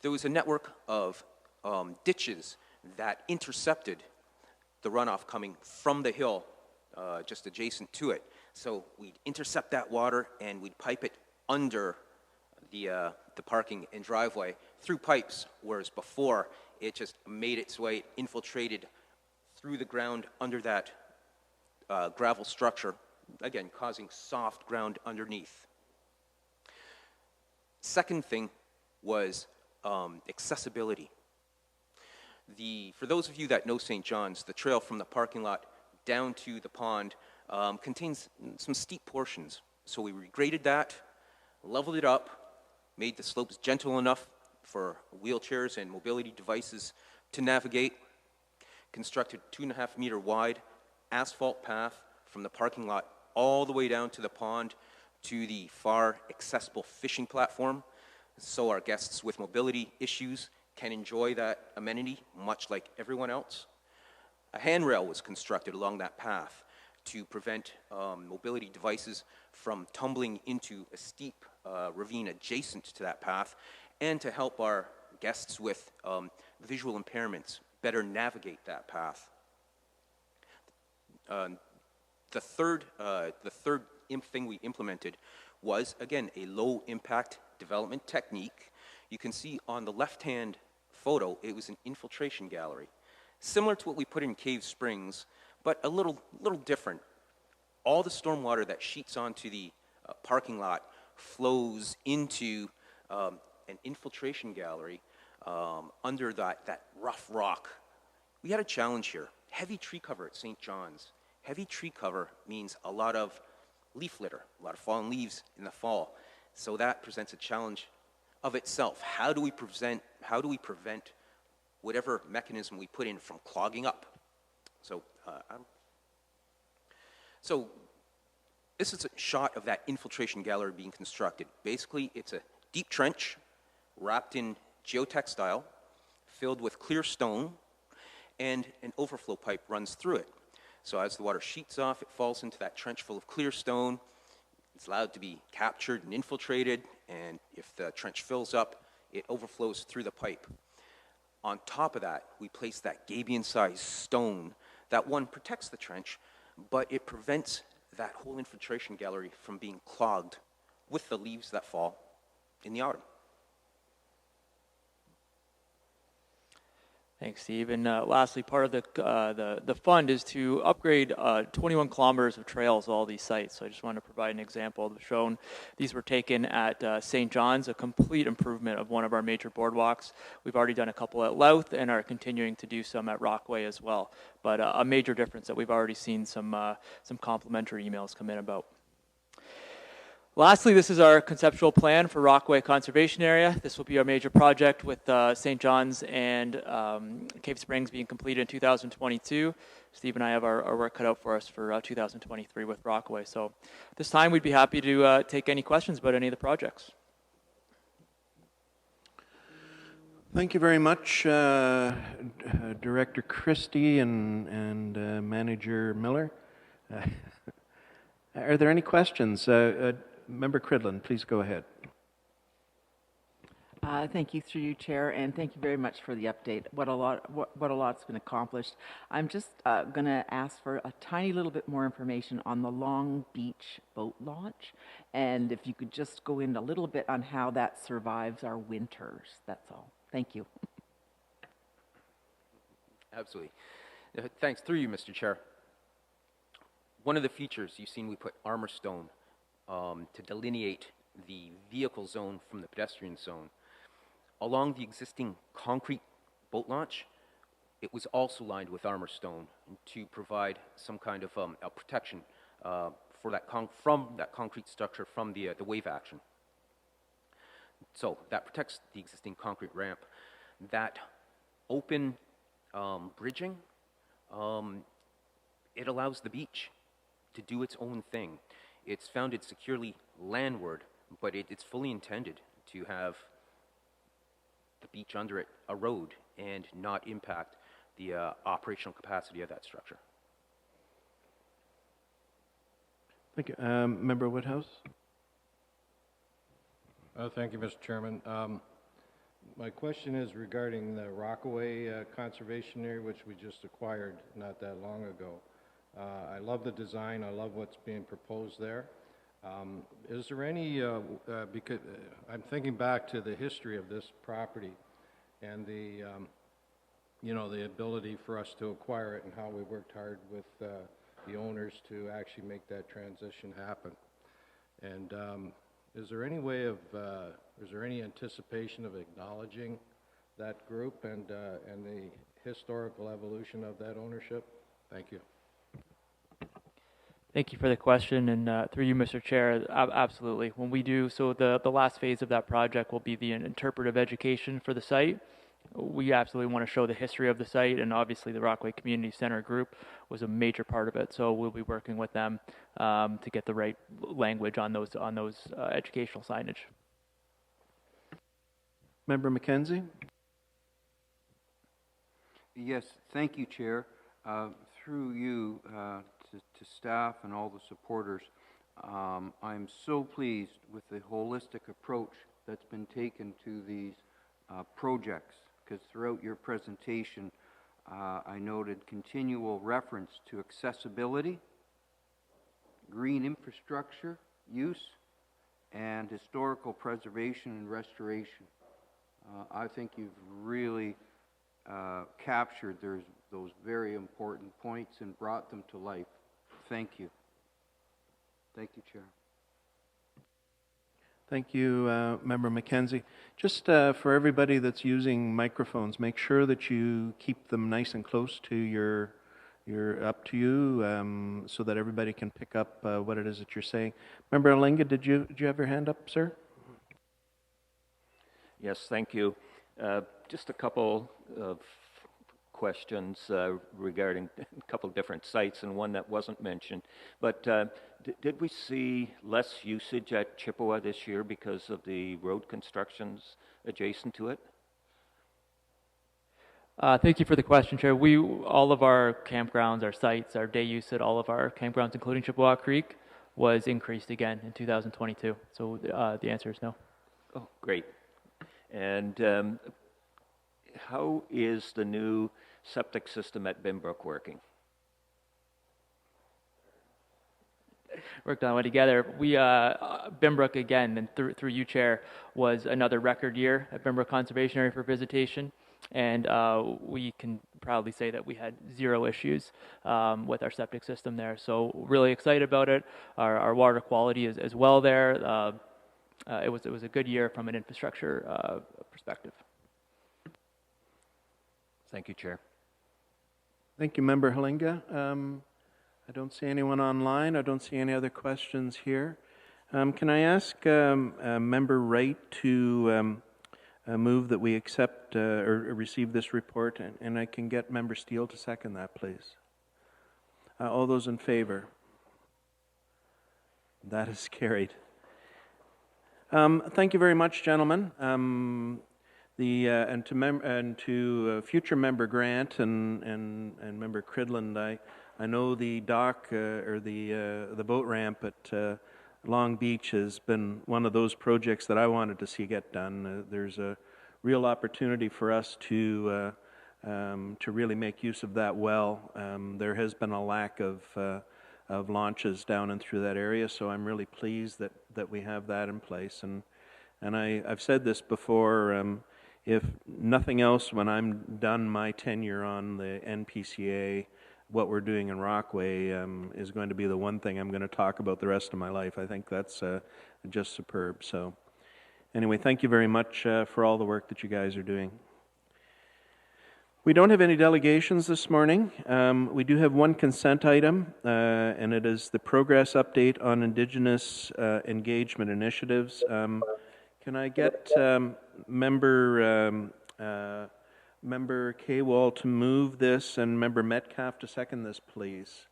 There was a network of ditches that intercepted the runoff coming from the hill just adjacent to it. So we'd intercept that water and we'd pipe it under the parking and driveway through pipes, whereas before it just made its way, infiltrated through the ground under that gravel structure, again, causing soft ground underneath. Second thing was accessibility. For those of you that know St. John's, the trail from the parking lot down to the pond contains some steep portions. So we regraded that, leveled it up, made the slopes gentle enough for wheelchairs and mobility devices to navigate, constructed 2.5 meter wide asphalt path from the parking lot all the way down to the pond to the far accessible fishing platform, so our guests with mobility issues can enjoy that amenity much like everyone else. A handrail was constructed along that path to prevent mobility devices from tumbling into a steep ravine adjacent to that path, and to help our guests with visual impairments better navigate that path. The third thing we implemented was, again, a low-impact development technique. You can see on the left-hand photo, it was an infiltration gallery, similar to what we put in Cave Springs, but a little different. All the stormwater that sheets onto the parking lot flows into an infiltration gallery under that rough rock. We had a challenge here. Heavy tree cover at St. John's. Heavy tree cover means a lot of leaf litter, a lot of fallen leaves in the fall. So that presents a challenge of itself. How do we prevent whatever mechanism we put in from clogging up? So this is a shot of that infiltration gallery being constructed. Basically, it's a deep trench wrapped in geotextile, filled with clear stone, and an overflow pipe runs through it. So as the water sheets off, it falls into that trench full of clear stone. It's allowed to be captured and infiltrated, and if the trench fills up, it overflows through the pipe. On top of that, we place that gabion-sized stone that, one, protects the trench, but it prevents that whole infiltration gallery from being clogged with the leaves that fall in the autumn. Thanks, Steve. And lastly, part of the fund is to upgrade 21 kilometers of trails at all these sites. So I just wanted to provide an example. Shown, these were taken at St. John's, a complete improvement of one of our major boardwalks. We've already done a couple at Louth and are continuing to do some at Rockaway as well. But a major difference that we've already seen some complimentary emails come in about. Lastly, this is our conceptual plan for Rockaway Conservation Area. This will be our major project with St. John's and Cave Springs being completed in 2022. Steve and I have our work cut out for us for 2023 with Rockaway. So this time we'd be happy to take any questions about any of the projects. Thank you very much, Director Christie and Manager Miller. Are there any questions? Member Cridland, please go ahead. Thank you, through you, Chair, and thank you very much for the update. What a lot's been accomplished. I'm just going to ask for a tiny little bit more information on the Long Beach boat launch, and if you could just go in a little bit on how that survives our winters. That's all. Thank you. Absolutely. Thanks. Through you, Mr. Chair. One of the features you've seen, we put armor stone to delineate the vehicle zone from the pedestrian zone. Along the existing concrete boat launch, it was also lined with armor stone to provide some kind of a protection for that from that concrete structure from the wave action. So that protects the existing concrete ramp. That open bridging, it allows the beach to do its own thing. It's founded securely landward, but it's fully intended to have the beach under it erode and not impact the operational capacity of that structure. Thank you. Member Woodhouse? Thank you, Mr. Chairman. My question is regarding the Rockaway Conservation Area, which we just acquired not that long ago. I love the design. I love what's being proposed there. Is there any, because I'm thinking back to the history of this property and the, you know, the ability for us to acquire it and how we worked hard with the owners to actually make that transition happen. And is there any way of, is there any anticipation of acknowledging that group and the historical evolution of that ownership? Thank you. Thank you for the question, and through you, Mr. Chair, absolutely. When we do, so the last phase of that project will be the interpretive education for the site. We absolutely want to show the history of the site, and obviously the Rockaway Community Center group was a major part of it, so we'll be working with them to get the right language on those educational signage. Member McKenzie? Yes, thank you, Chair. Through you to staff and all the supporters, I'm so pleased with the holistic approach that's been taken to these projects, because throughout your presentation, I noted continual reference to accessibility, green infrastructure use, and historical preservation and restoration. I think you've really captured those very important points and brought them to life. Thank you. Thank you, Chair. Thank you, Member McKenzie. Just for everybody that's using microphones, make sure that you keep them nice and close to your up to you, so that everybody can pick up what it is that you're saying. Member Alinga, did you have your hand up, sir? Yes, thank you. Just a couple of questions regarding a couple of different sites and one that wasn't mentioned. But did we see less usage at Chippewa this year because of the road constructions adjacent to it? Thank you for the question, Chair. All of our campgrounds, our sites, our day use at all of our campgrounds, including Chippewa Creek, was increased again in 2022. So the answer is no. Oh, great. And how is the new septic system at Binbrook working? Worked on it together. We Binbrook again, and through you, Chair, was another record year at Binbrook Conservation Area for visitation, and we can proudly say that we had zero issues with our septic system there. So really excited about it. Our water quality is as well there. It was a good year from an infrastructure perspective. Thank you, Chair. Thank you, Member Halinga. I don't see anyone online. I don't see any other questions here. Can I ask Member Wright to move that we accept or receive this report, and I can get Member Steele to second that, please. All those in favor? That is carried. Thank you very much, gentlemen. And to future Member Grant and Member Cridland, I know the dock or the boat ramp at Long Beach has been one of those projects that I wanted to see get done. There's a real opportunity for us to really make use of that well. There has been a lack of launches down and through that area, so I'm really pleased that we have that in place. And I've said this before. if nothing else, when I'm done my tenure on the NPCA, what we're doing in Rockaway is going to be the one thing I'm going to talk about the rest of my life. I think that's just superb. So anyway, thank you very much for all the work that you guys are doing. We don't have any delegations this morning. We do have one consent item, and it is the progress update on Indigenous engagement initiatives. Can I get Member K-Wall to move this and Member Metcalf to second this, please?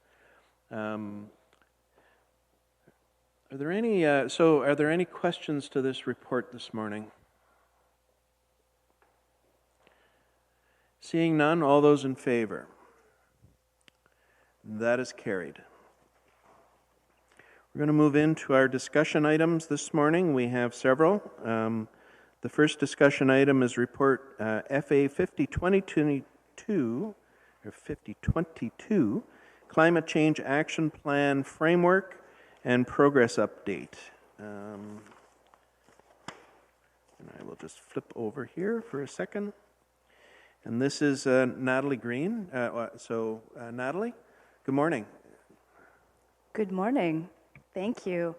Are there any questions to this report this morning? Seeing none, all those in favor? That is carried. We're going to move into our discussion items this morning. We have several. The first discussion item is report FA 5022, or 5022, Climate Change Action Plan Framework and Progress Update. And I will just flip over here for a second. And this is Natalie Green. Natalie, good morning. Good morning. Thank you.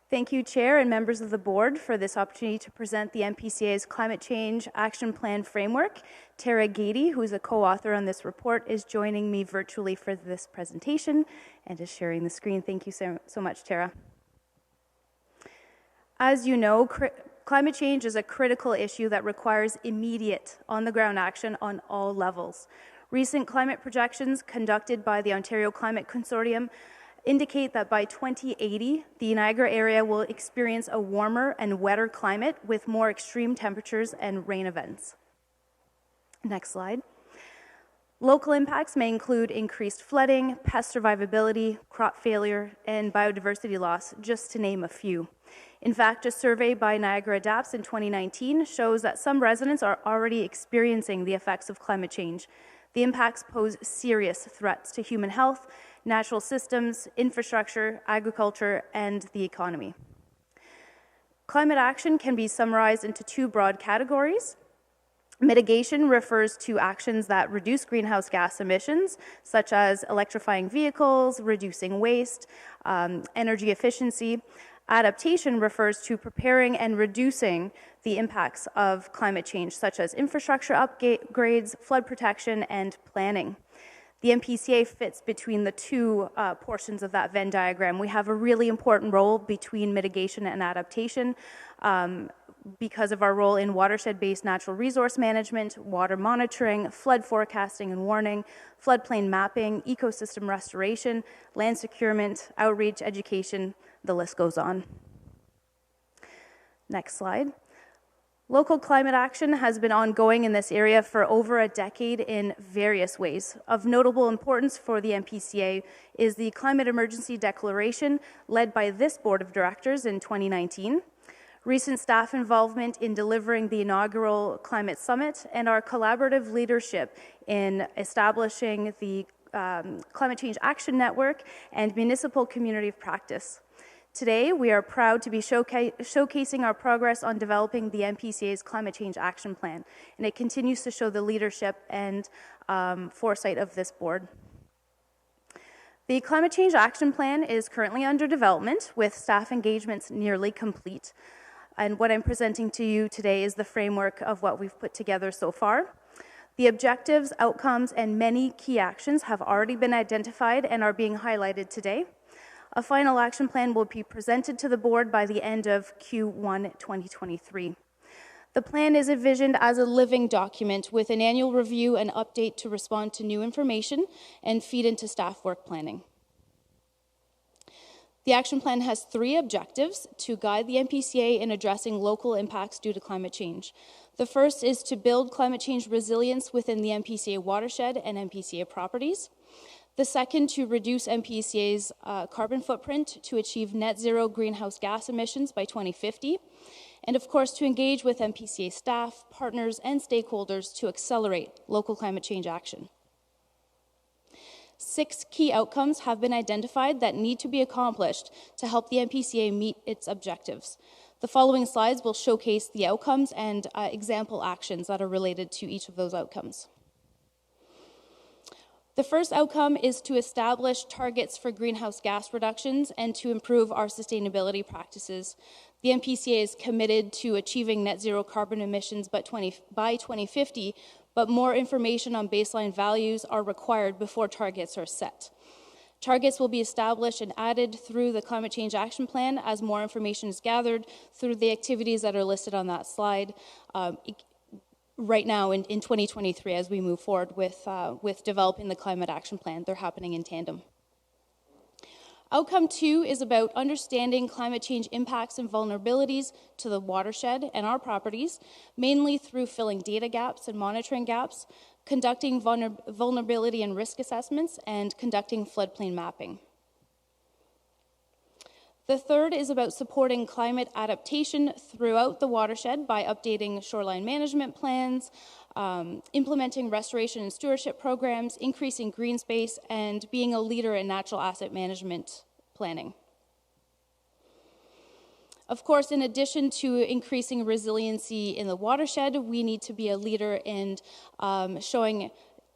Thank you, Chair and members of the board, for this opportunity to present the NPCA's Climate Change Action Plan Framework. Tara Gady, who is a co-author on this report, is joining me virtually for this presentation and is sharing the screen. Thank you so much, Tara. As you know, climate change is a critical issue that requires immediate, on-the-ground action on all levels. Recent climate projections conducted by the Ontario Climate Consortium indicate that by 2080, the Niagara area will experience a warmer and wetter climate with more extreme temperatures and rain events. Next slide. Local impacts may include increased flooding, pest survivability, crop failure, and biodiversity loss, just to name a few. In fact, a survey by Niagara Adapts in 2019 shows that some residents are already experiencing the effects of climate change. The impacts pose serious threats to human health, natural systems, infrastructure, agriculture, and the economy. Climate action can be summarized into two broad categories. Mitigation refers to actions that reduce greenhouse gas emissions, such as electrifying vehicles, reducing waste, energy efficiency. Adaptation refers to preparing and reducing the impacts of climate change, such as infrastructure upgrades, flood protection, and planning. The NPCA fits between the two portions of that Venn diagram. We have a really important role between mitigation and adaptation because of our role in watershed-based natural resource management, water monitoring, flood forecasting and warning, floodplain mapping, ecosystem restoration, land securement, outreach, education, the list goes on. Next slide. Local climate action has been ongoing in this area for over a decade in various ways. Of notable importance for the NPCA is the Climate Emergency Declaration led by this Board of Directors in 2019, recent staff involvement in delivering the inaugural Climate Summit, and our collaborative leadership in establishing the Climate Change Action Network and Municipal Community of Practice. Today, we are proud to be showcasing our progress on developing the NPCA's Climate Change Action Plan, and it continues to show the leadership and foresight of this board. The Climate Change Action Plan is currently under development, with staff engagements nearly complete. And what I'm presenting to you today is the framework of what we've put together so far. The objectives, outcomes, and many key actions have already been identified and are being highlighted today. A final action plan will be presented to the board by the end of Q1 2023. The plan is envisioned as a living document with an annual review and update to respond to new information and feed into staff work planning. The action plan has 3 objectives to guide the NPCA in addressing local impacts due to climate change. The first is to build climate change resilience within the NPCA watershed and NPCA properties. The second, to reduce NPCA's carbon footprint to achieve net zero greenhouse gas emissions by 2050. And of course, to engage with NPCA staff, partners, and stakeholders to accelerate local climate change action. 6 key outcomes have been identified that need to be accomplished to help the NPCA meet its objectives. The following slides will showcase the outcomes and example actions that are related to each of those outcomes. The first outcome is to establish targets for greenhouse gas reductions and to improve our sustainability practices. The NPCA is committed to achieving net zero carbon emissions by 2050, but more information on baseline values are required before targets are set. Targets will be established and added through the Climate Change Action Plan as more information is gathered through the activities that are listed on that slide right now in 2023 as we move forward with developing the Climate Action Plan. They're happening in tandem. Outcome 2 is about understanding climate change impacts and vulnerabilities to the watershed and our properties, mainly through filling data gaps and monitoring gaps, conducting vulnerability and risk assessments, and conducting floodplain mapping. The third is about supporting climate adaptation throughout the watershed by updating shoreline management plans, implementing restoration and stewardship programs, increasing green space, and being a leader in natural asset management planning. Of course, in addition to increasing resiliency in the watershed, we need to be a leader in showing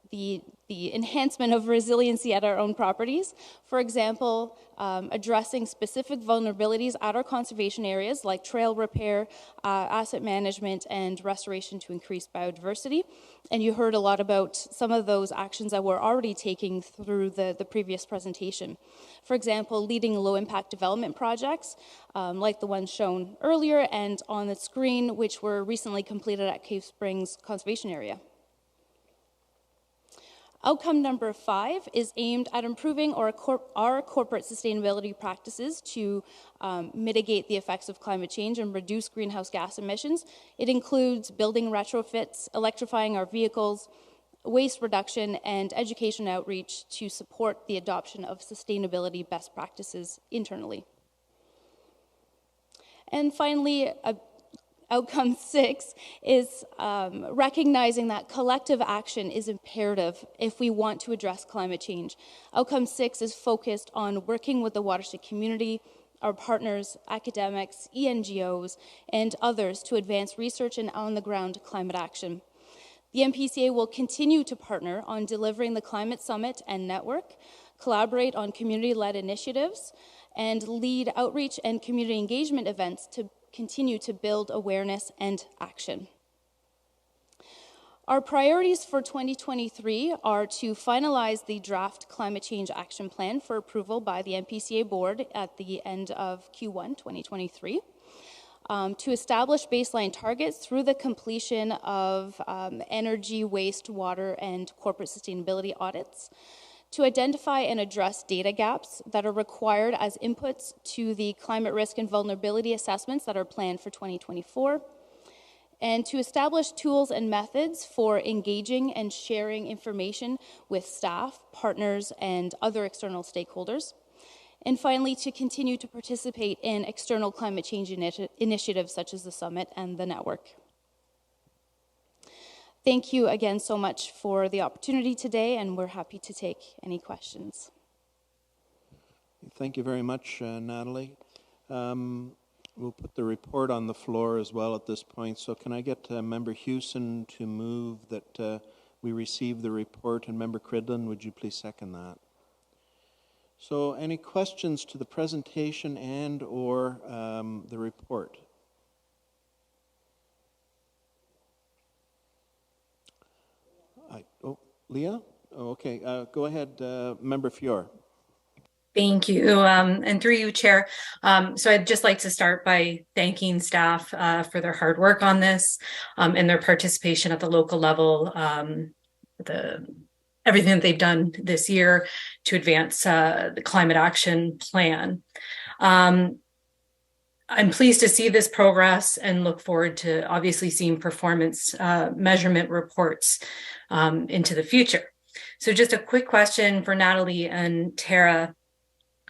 the enhancement of resiliency at our own properties. For example, addressing specific vulnerabilities at our conservation areas like trail repair, asset management, and restoration to increase biodiversity. And you heard a lot about some of those actions that we're already taking through the previous presentation. For example, leading low-impact development projects like the ones shown earlier and on the screen, which were recently completed at Cave Springs Conservation Area. Outcome number 5 is aimed at improving our corporate sustainability practices to mitigate the effects of climate change and reduce greenhouse gas emissions. It includes building retrofits, electrifying our vehicles, waste reduction, and education outreach to support the adoption of sustainability best practices internally. And finally, Outcome 6 is recognizing that collective action is imperative if we want to address climate change. Outcome 6 is focused on working with the watershed community, our partners, academics, ENGOs, and others to advance research and on-the-ground climate action. The NPCA will continue to partner on delivering the Climate Summit and Network, collaborate on community-led initiatives, and lead outreach and community engagement events to continue to build awareness and action. Our priorities for 2023 are to finalize the draft Climate Change Action Plan for approval by the NPCA board at the end of Q1 2023, to establish baseline targets through the completion of energy, waste, water, and corporate sustainability audits, to identify and address data gaps that are required as inputs to the climate risk and vulnerability assessments that are planned for 2024, and to establish tools and methods for engaging and sharing information with staff, partners, and other external stakeholders. And finally, to continue to participate in external climate change initiatives such as the Summit and the Network. Thank you again so much for the opportunity today, and we're happy to take any questions. Thank you very much, Natalie. We'll put the report on the floor as well at this point. So can I get Member Hewson to move that we receive the report, and Member Cridlin, would you please second that? So any questions to the presentation and or the report? Leah? Oh, okay. Go ahead, Member Fior. Thank you. And through you, Chair. So I'd just like to start by thanking staff for their hard work on this and their participation at the local level, everything that they've done this year to advance the climate action plan. I'm pleased to see this progress and look forward to obviously seeing performance measurement reports into the future. So just a quick question for Natalie and Tara.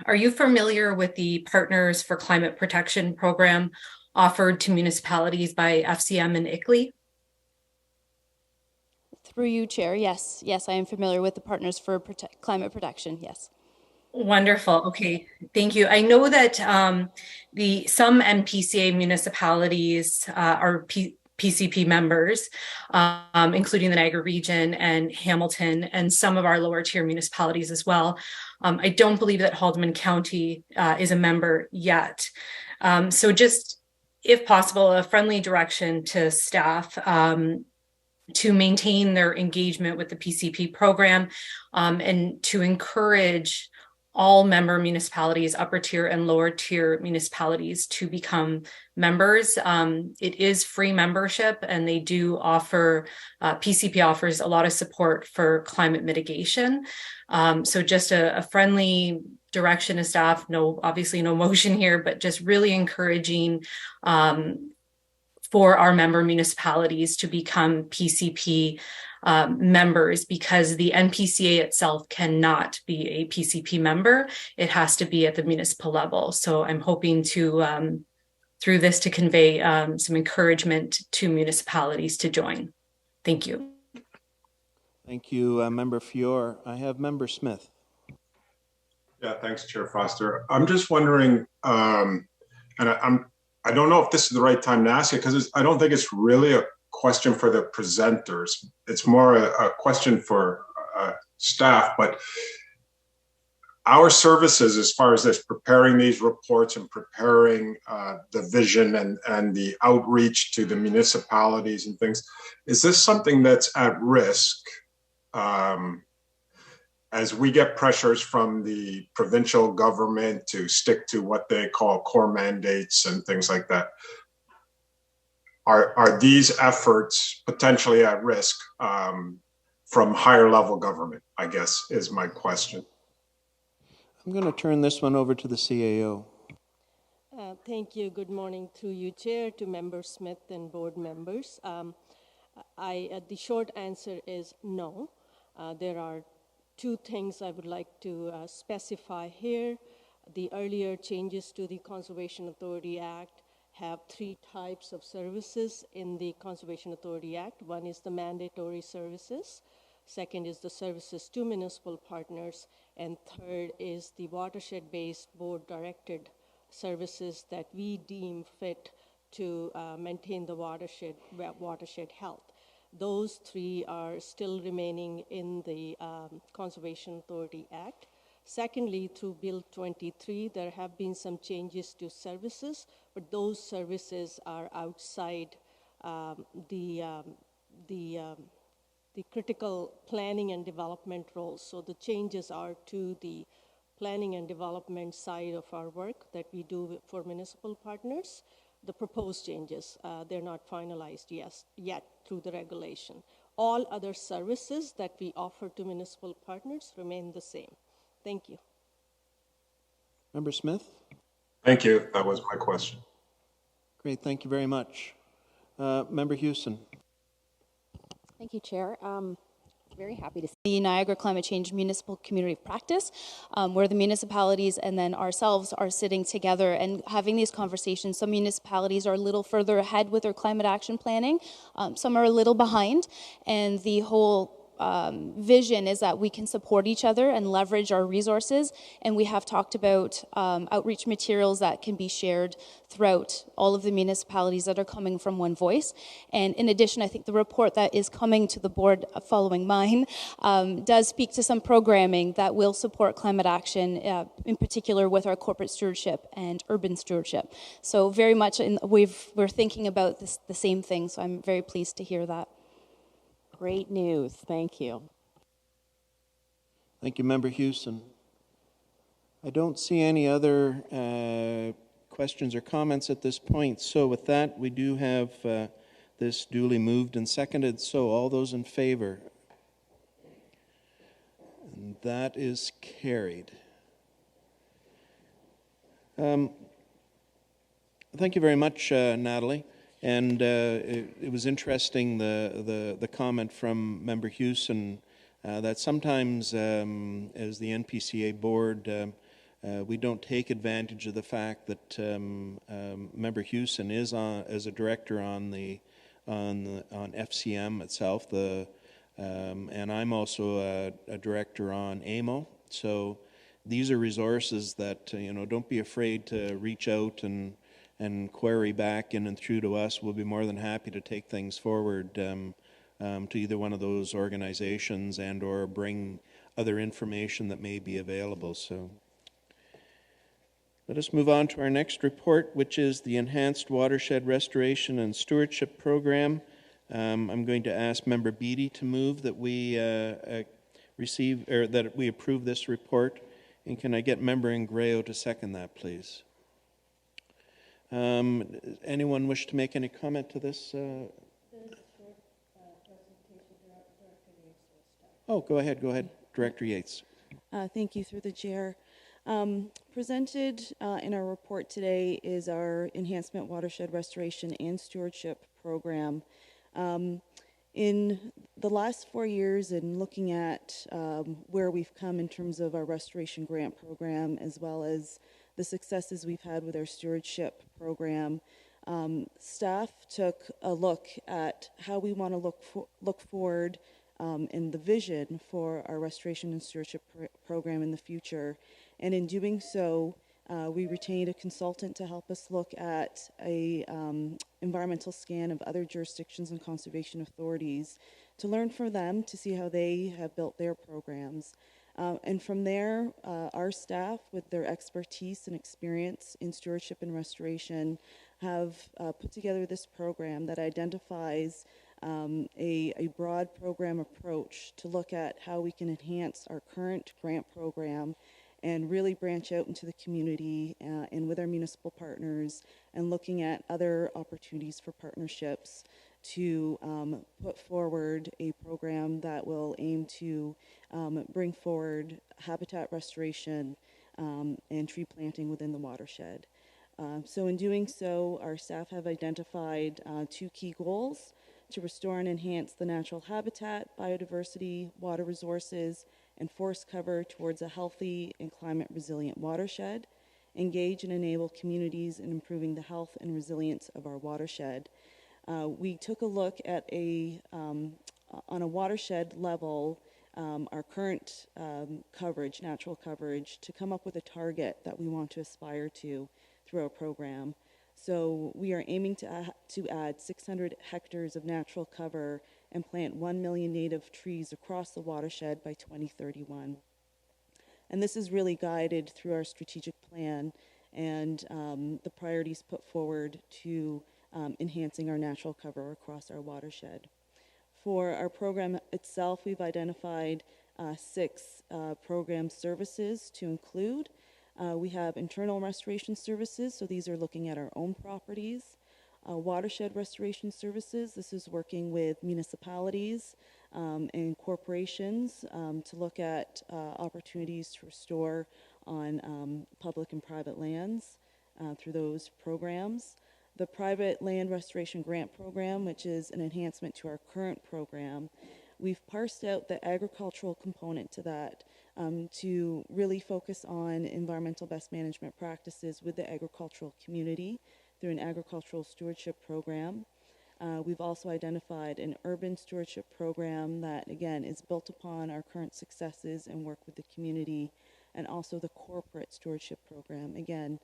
Are you familiar with the Partners for Climate Protection program offered to municipalities by FCM and ICLEI? Through you, Chair, yes. Yes, I am familiar with the Partners for Climate Protection, yes. Wonderful. Okay, thank you. I know that some NPCA municipalities are PCP members, including the Niagara region and Hamilton, and some of our lower tier municipalities as well. I don't believe that Haldimand County is a member yet. So just, if possible, a friendly direction to staff to maintain their engagement with the PCP program and to encourage all member municipalities, upper tier and lower tier municipalities, to become members. It is free membership, and they do offer, PCP offers a lot of support for climate mitigation. So just a friendly direction to staff, obviously no motion here, but just really encouraging for our member municipalities to become PCP members, because the NPCA itself cannot be a PCP member. It has to be at the municipal level. So I'm hoping to, through this, to convey some encouragement to municipalities to join. Thank you. Thank you, Member Fior. I have Member Smith. Yeah, thanks, Chair Foster. I'm just wondering, and I don't know if this is the right time to ask it, because I don't think it's really a question for the presenters. It's more a question for staff. But our services, as far as this, preparing these reports and preparing the vision and the outreach to the municipalities and things, is this something that's at risk as we get pressures from the provincial government to stick to what they call core mandates and things like that? Are these efforts potentially at risk from higher level government, I guess, is my question. I'm going to turn this one over to the CAO. Thank you. Good morning through you, Chair, to Member Smith and board members. The short answer is no. There are two things I would like to specify here. The earlier changes to the Conservation Authority Act have three types of services in the Conservation Authority Act. One is the mandatory services. Second is the services to municipal partners. And third is the watershed-based board-directed services that we deem fit to maintain the watershed health. Those three are still remaining in the Conservation Authority Act. Secondly, through Bill 23, there have been some changes to services, but those services are outside the critical planning and development roles. So the changes are to the planning and development side of our work that we do for municipal partners. The proposed changes, they're not finalized yet through the regulation. All other services that we offer to municipal partners remain the same. Thank you. Member Smith? Thank you. That was my question. Great, thank you very much. Member Houston. Thank you, Chair. Very happy to see the Niagara Climate Change Municipal Community of Practice, where the municipalities and then ourselves are sitting together and having these conversations. Some municipalities are a little further ahead with their climate action planning. Some are a little behind, and the whole vision is that we can support each other and leverage our resources, and we have talked about outreach materials that can be shared throughout all of the municipalities that are coming from one voice. And in addition, I think the report that is coming to the board following mine does speak to some programming that will support climate action, in particular with our corporate stewardship and urban stewardship. So very much we're thinking about the same thing, so I'm very pleased to hear that. Great news. Thank you. Thank you, Member Houston. I don't see any other questions or comments at this point. So with that, we do have this duly moved and seconded. So all those in favor? And that is carried. Thank you very much, Natalie. And it was interesting, the comment from Member Houston that sometimes as the NPCA board, we don't take advantage of the fact that Member Houston is as a director on FCM itself, and I'm also a director on AMO. So these are resources that, don't be afraid to reach out and query back in and through to us. We'll be more than happy to take things forward to either one of those organizations and or bring other information that may be available. So let us move on to our next report, which is the Enhanced Watershed Restoration and Stewardship Program. I'm going to ask Member Beattie to move that we that we approve this report. And can I get Member Ingrao to second that, please? Anyone wish to make any comment to this? Oh, go ahead, Director Yates. Thank you, through the chair. Presented in our report today is our Enhancement Watershed Restoration and Stewardship Program. In the last 4 years, and looking at where we've come in terms of our restoration grant program, as well as the successes we've had with our stewardship program, staff took a look at how we want to look forward in the vision for our restoration and stewardship program in the future. And in doing so, we retained a consultant to help us look at a environmental scan of other jurisdictions and conservation authorities to learn from them to see how they have built their programs. And from there, our staff, with their expertise and experience in stewardship and restoration, have put together this program that identifies a broad program approach to look at how we can enhance our current grant program and really branch out into the community and with our municipal partners, and looking at other opportunities for partnerships to put forward a program that will aim to bring forward habitat restoration and tree planting within the watershed. So in doing so, our staff have identified 2 key goals: to restore and enhance the natural habitat, biodiversity, water resources, and forest cover towards a healthy and climate resilient watershed, engage and enable communities in improving the health and resilience of our watershed. We took a look at on a watershed level, our current coverage, natural coverage, to come up with a target that we want to aspire to through our program. So we are aiming to add 600 hectares of natural cover and plant 1 million native trees across the watershed by 2031. And this is really guided through our strategic plan and the priorities put forward to enhancing our natural cover across our watershed. For our program itself, we've identified 6 program services to include. We have internal restoration services, so these are looking at our own properties. Watershed restoration services, this is working with municipalities and corporations to look at opportunities to restore on public and private lands through those programs. The private land restoration grant program, which is an enhancement to our current program, we've parsed out the agricultural component to that to really focus on environmental best management practices with the agricultural community through an agricultural stewardship program. We've also identified an urban stewardship program that, again, is built upon our current successes and work with the community, and also the corporate stewardship program, again,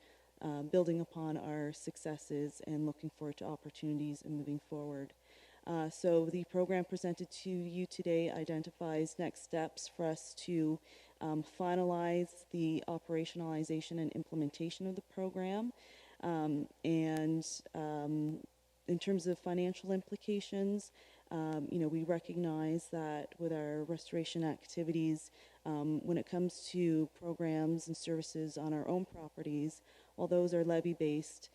building upon our successes and looking forward to opportunities and moving forward. So the program presented to you today identifies next steps for us to finalize the operationalization and implementation of the program. In terms of financial implications, we recognize that with our restoration activities, when it comes to programs and services on our own properties, while those are levy-based,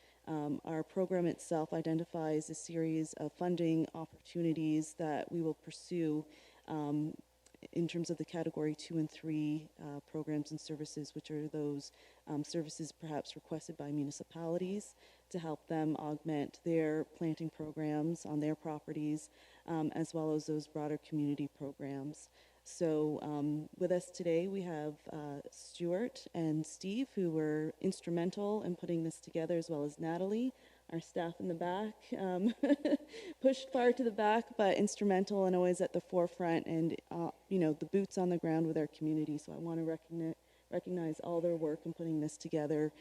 our program itself identifies a series of funding opportunities that we will pursue in terms of the category 2 and 3 programs and services, which are those services perhaps requested by municipalities to help them augment their planting programs on their properties, as well as those broader community programs. So with us today, we have Stuart and Steve, who were instrumental in putting this together, as well as Natalie, our staff in the back, pushed far to the back, but instrumental and always at the forefront, and the boots on the ground with our community. So I want to recognize all their work in putting this together.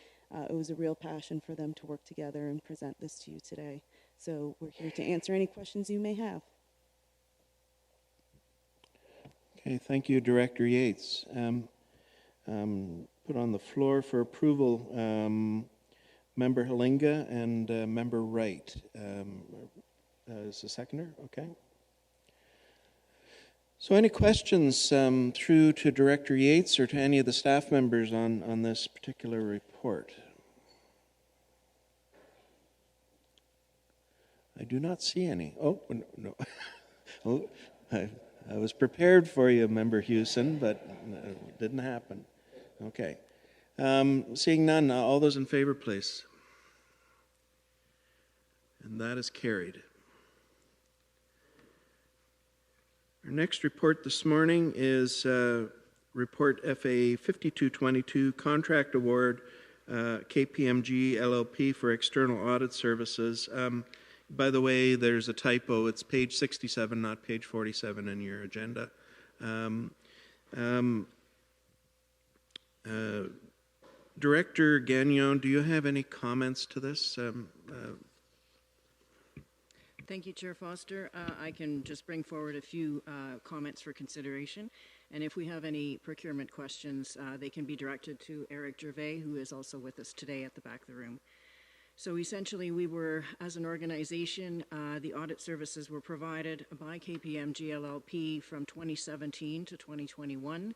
It was a real passion for them to work together and present this to you today. So we're here to answer any questions you may have. Okay, thank you, Director Yates. Put on the floor for approval Member Halinga and Member Wright. Is the seconder? Okay. So any questions through to Director Yates or to any of the staff members on this particular report? I do not see any. Oh, no. Oh, I was prepared for you, Member Hewson, but it didn't happen. Okay. Seeing none, all those in favor, please. And that is carried. Our next report this morning is Report FA 5222, Contract Award, KPMG LLP for External Audit Services. By the way, there's a typo. It's page 67, not page 47 in your agenda. Director Gagnon, do you have any comments to this? Thank you, Chair Foster. I can just bring forward a few comments for consideration. And if we have any procurement questions, they can be directed to Eric Gervais, who is also with us today at the back of the room. So essentially, we were, as an organization, the audit services were provided by KPMG LLP from 2017 to 2021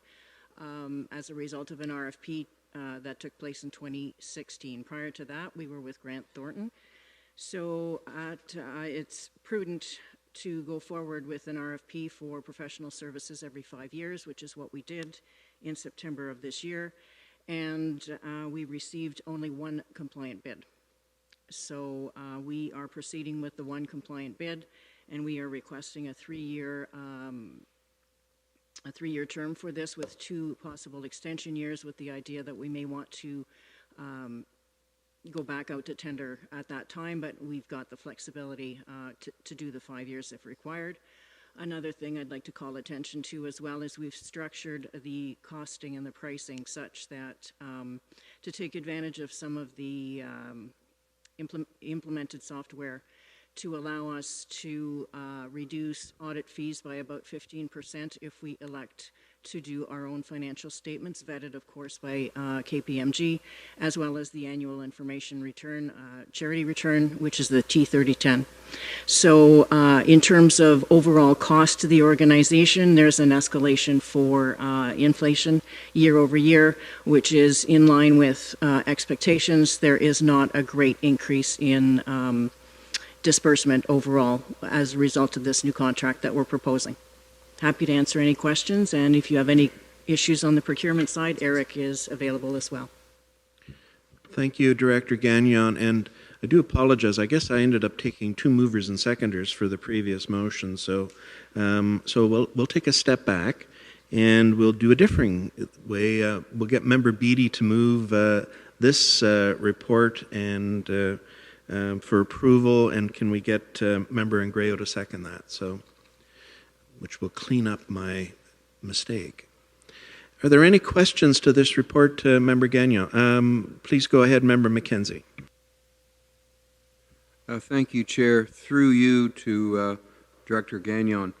as a result of an RFP that took place in 2016. Prior to that, we were with Grant Thornton. So it's prudent to go forward with an RFP for professional services every 5 years, which is what we did in September of this year. And we received only one compliant bid. So we are proceeding with the one compliant bid, and we are requesting a three-year term for this with 2 possible extension years, with the idea that we may want to go back out to tender at that time, but we've got the flexibility to do the 5 years if required. Another thing I'd like to call attention to as well is we've structured the costing and the pricing such that to take advantage of some of the implemented software to allow us to reduce audit fees by about 15% if we elect to do our own financial statements, vetted, of course, by KPMG, as well as the annual information return, charity return, which is the T3010. So in terms of overall cost to the organization, there's an escalation for inflation year over year, which is in line with expectations. There is not a great increase in disbursement overall as a result of this new contract that we're proposing. Happy to answer any questions, and if you have any issues on the procurement side, Eric is available as well. Thank you, Director Gagnon, and I do apologize. I guess I ended up taking 2 movers and seconders for the previous motion, so we'll take a step back, and we'll do a differing way. We'll get Member Beattie to move this report and for approval, and can we get Member Ingrao to second that? So, which will clean up my mistake. Are there any questions to this report, Member Gagnon? Please go ahead, Member McKenzie. Thank you, Chair. Through you to Director Gagnon.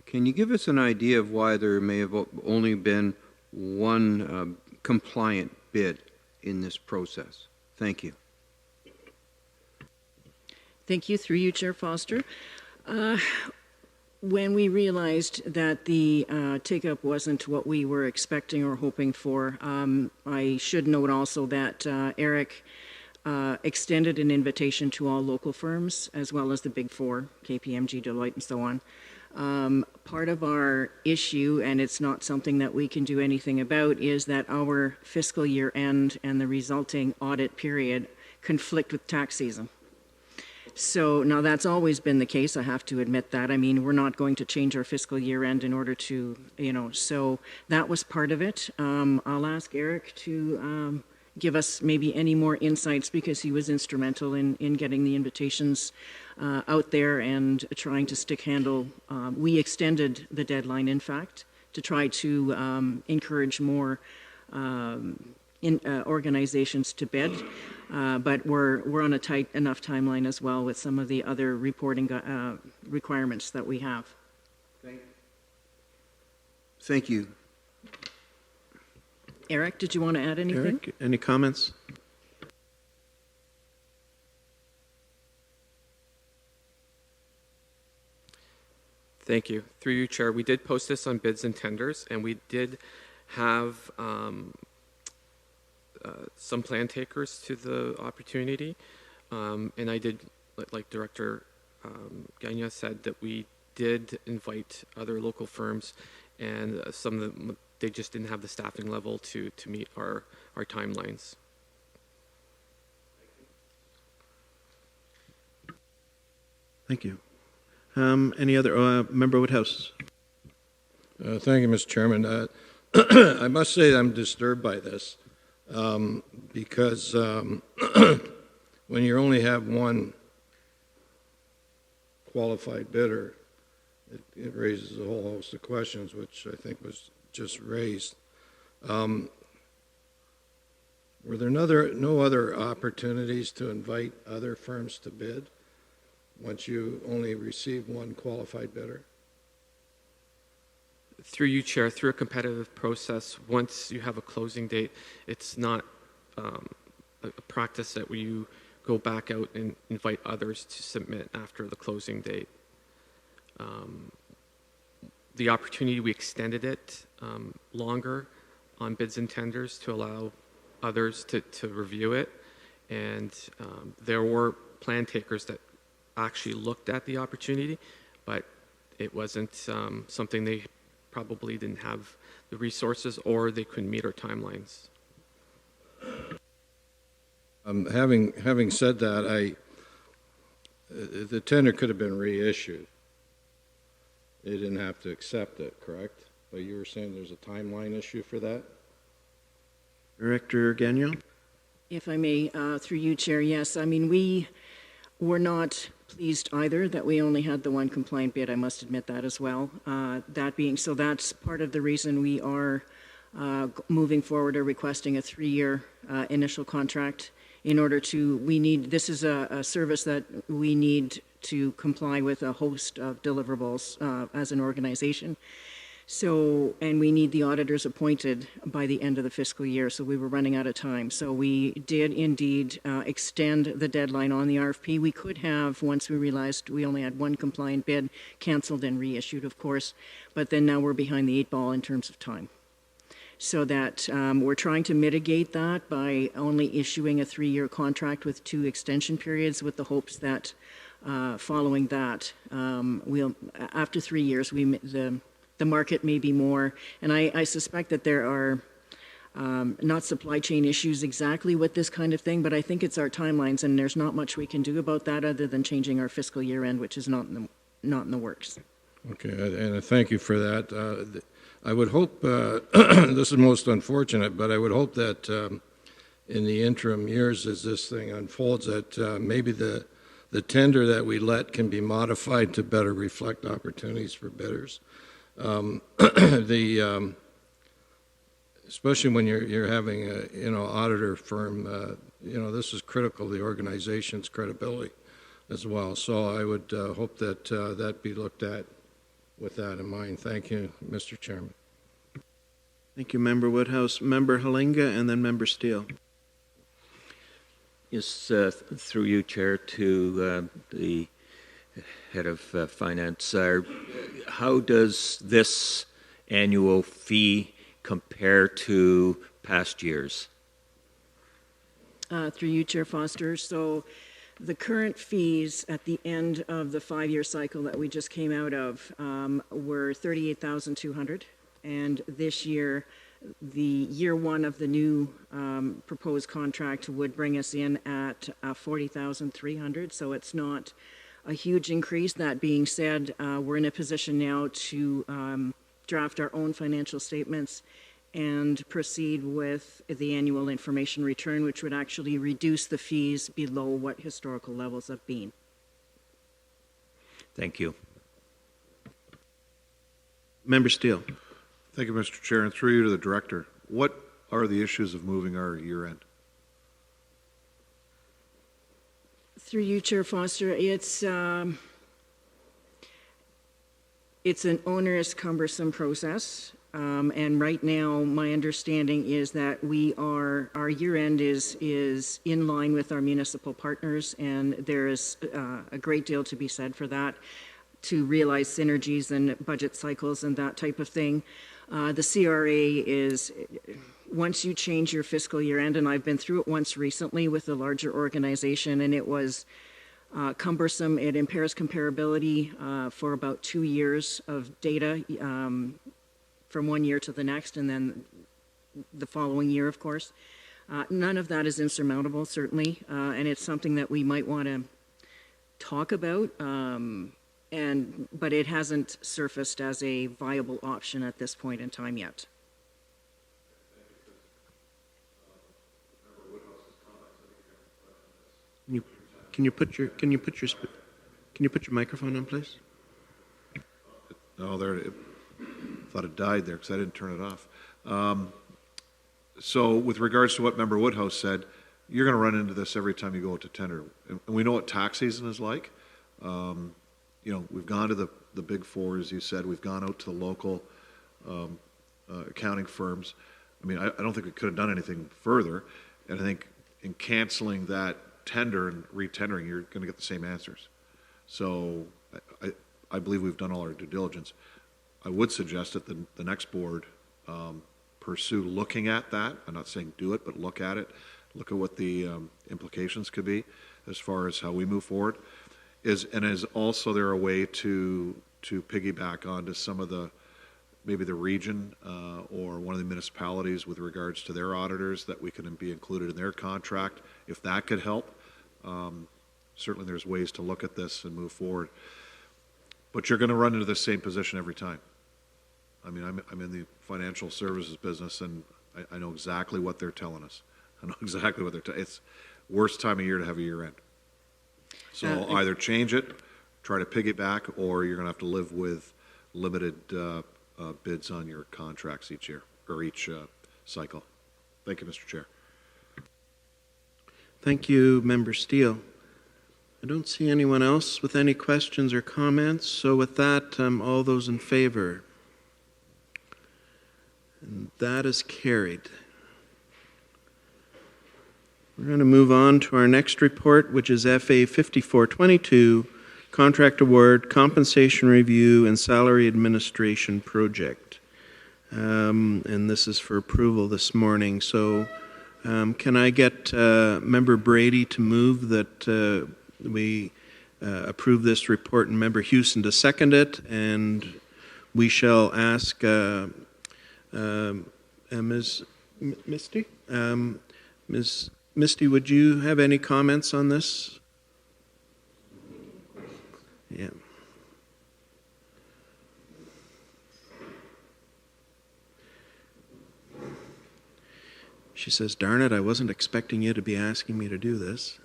Can you give us an idea of why there may have only been one compliant bid in this process? Thank you. Thank you. Through you, Chair Foster. When we realized that the take-up wasn't what we were expecting or hoping for, I should note also that Eric extended an invitation to all local firms, as well as the Big Four, KPMG, Deloitte, and so on. Part of our issue, and it's not something that we can do anything about, is that our fiscal year end and the resulting audit period conflict with tax season. So now that's always been the case. I have to admit that. I mean, we're not going to change our fiscal year end in order to, so that was part of it. I'll ask Eric to give us maybe any more insights because he was instrumental in getting the invitations out there and trying to stick handle. We extended the deadline, in fact, to try to encourage more organizations to bid, but we're on a tight enough timeline as well with some of the other reporting requirements that we have. Thank you. Eric, did you want to add anything? Eric, any comments? Thank you. Through you, Chair, we did post this on bids and tenders, and we did have some plan takers to the opportunity. And I did, like Director Gagnon said, that we did invite other local firms, and some of them, they just didn't have the staffing level to meet our timelines. Thank you. Any other Member Woodhouse? Thank you, Mr. Chairman. I must say I'm disturbed by this because when you only have one qualified bidder, it raises a whole host of questions, which I think was just raised. Were there no other opportunities to invite other firms to bid once you only receive one qualified bidder? Through you, Chair, through a competitive process, once you have a closing date, it's not a practice that you go back out and invite others to submit after the closing date. The opportunity, we extended it longer on bids and tenders to allow others to review it. And there were plan takers that actually looked at the opportunity, but it wasn't something they probably didn't have the resources, or they couldn't meet our timelines. Having said that, the tender could have been reissued. They didn't have to accept it, correct? But you were saying there's a timeline issue for that? Director Gagnon? If I may, through you, Chair, yes. I mean, we were not pleased either that we only had the one compliant bid. I must admit that as well. That being, so that's part of the reason we are moving forward or requesting a 3-year initial contract in order to, this is a service that we need to comply with a host of deliverables as an organization. So, and we need the auditors appointed by the end of the fiscal year, so we were running out of time. So we did indeed extend the deadline on the RFP. We could have, once we realized we only had one compliant bid, canceled and reissued, of course, but then now we're behind the 8 ball in terms of time. So that we're trying to mitigate that by only issuing a 3-year contract with 2 extension periods, with the hopes that following that, we'll, after 3 years, the market may be more, and I suspect that there are not supply chain issues exactly with this kind of thing, but I think it's our timelines, and there's not much we can do about that other than changing our fiscal year end, which is not in the works. Okay, and thank you for that. I would hope, this is most unfortunate, but I would hope that in the interim years as this thing unfolds, that maybe the tender that we let can be modified to better reflect opportunities for bidders. Especially when you're having a auditor firm, this is critical to the organization's credibility as well. So I would hope that that be looked at with that in mind. Thank you, Mr. Chairman. Thank you, Member Woodhouse. Member Halinga, and then Member Steele. Yes, through you, Chair, to the Head of Finance. How does this annual fee compare to past years? Through you, Chair Foster. So the current fees at the end of the 5-year cycle that we just came out of were $38,200, and this year, the year 1 of the new proposed contract would bring us in at $40,300. So it's not a huge increase. That being said, we're in a position now to draft our own financial statements and proceed with the annual information return, which would actually reduce the fees below what historical levels have been. Thank you. Member Steele. Thank you, Mr. Chair, and through you to the Director. What are the issues of moving our year end? Through you, Chair Foster, it's an onerous, cumbersome process. And right now, my understanding is that our year end is in line with our municipal partners, and there is a great deal to be said for that, to realize synergies and budget cycles and that type of thing. The CRA is, once you change your fiscal year end, and I've been through it once recently with a larger organization, and it was cumbersome. It impairs comparability for about 2 years of data from one year to the next, and then the following year, of course. None of that is insurmountable, certainly, and it's something that we might want to talk about, but it hasn't surfaced as a viable option at this point in time yet. Can you put your microphone on, please? No, there. Thought it died there because I didn't turn it off. So with regards to what Member Woodhouse said, you're going to run into this every time you go out to tender. And we know what tax season is like. We've gone to the big four, as you said. We've gone out to the local accounting firms. I mean, I don't think we could have done anything further. And I think in canceling that tender and re-tendering, you're going to get the same answers. So I believe we've done all our due diligence. I would suggest that the next board pursue looking at that. I'm not saying do it, but look at it. Look at what the implications could be as far as how we move forward. Is also there a way to piggyback onto some of maybe the region or one of the municipalities with regards to their auditors that we can be included in their contract, if that could help. Certainly there's ways to look at this and move forward. But you're going to run into the same position every time. I mean, I'm in the financial services business, and I know exactly what they're telling us. I know exactly what they're telling us. It's worst time of year to have a year end. So either change it, try to piggyback, or you're going to have to live with limited bids on your contracts each year, or each cycle. Thank you, Mr. Chair. Thank you, Member Steele. I don't see anyone else with any questions or comments. So with that, all those in favor? And that is carried. We're going to move on to our next report, which is FA 5422, Contract Award, Compensation Review, and Salary Administration Project. And this is for approval this morning. So can I get Member Brady to move that we approve this report, and Member Houston to second it, and we shall ask Ms. Misty? Ms. Misty, would you have any comments on this? Yeah. She says, darn it, I wasn't expecting you to be asking me to do this.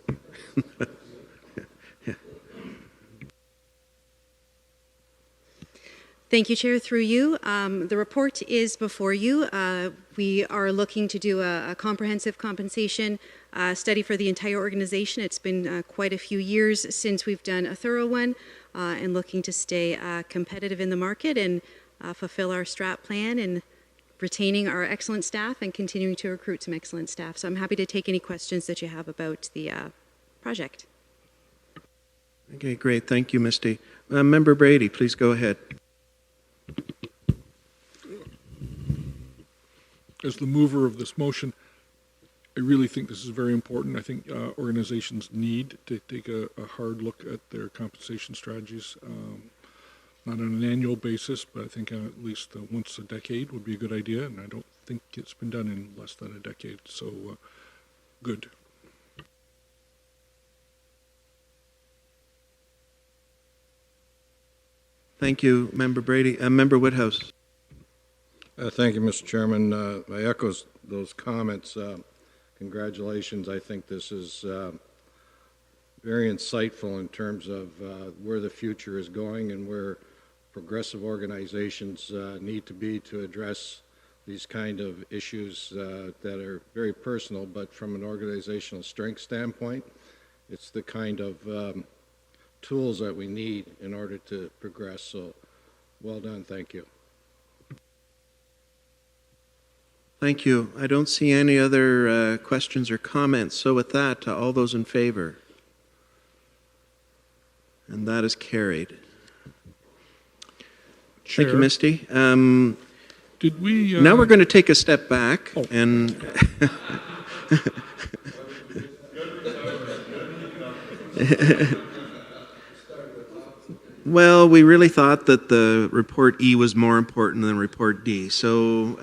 Thank you, Chair. Through you, the report is before you. We are looking to do a comprehensive compensation study for the entire organization. It's been quite a few years since we've done a thorough one, and looking to stay competitive in the market and fulfill our strat plan and retaining our excellent staff and continuing to recruit some excellent staff. So I'm happy to take any questions that you have about the project. Okay, great. Thank you, Misty. Member Brady, please go ahead. As the mover of this motion, I really think this is very important. I think organizations need to take a hard look at their compensation strategies, not on an annual basis, but I think at least once a decade would be a good idea, and I don't think it's been done in less than a decade, so good. Thank you, Member Brady. Member Woodhouse. Thank you, Mr. Chairman. I echo those comments. Congratulations. I think this is very insightful in terms of where the future is going and where progressive organizations need to be to address these kind of issues that are very personal, but from an organizational strength standpoint, it's the kind of tools that we need in order to progress. So well done. Thank you. Thank you. I don't see any other questions or comments. So with that, all those in favor? And that is carried. Chair, thank you, Misty. Did we... now we're going to take a step back and... Well, we really thought that the report E was more important than report D. So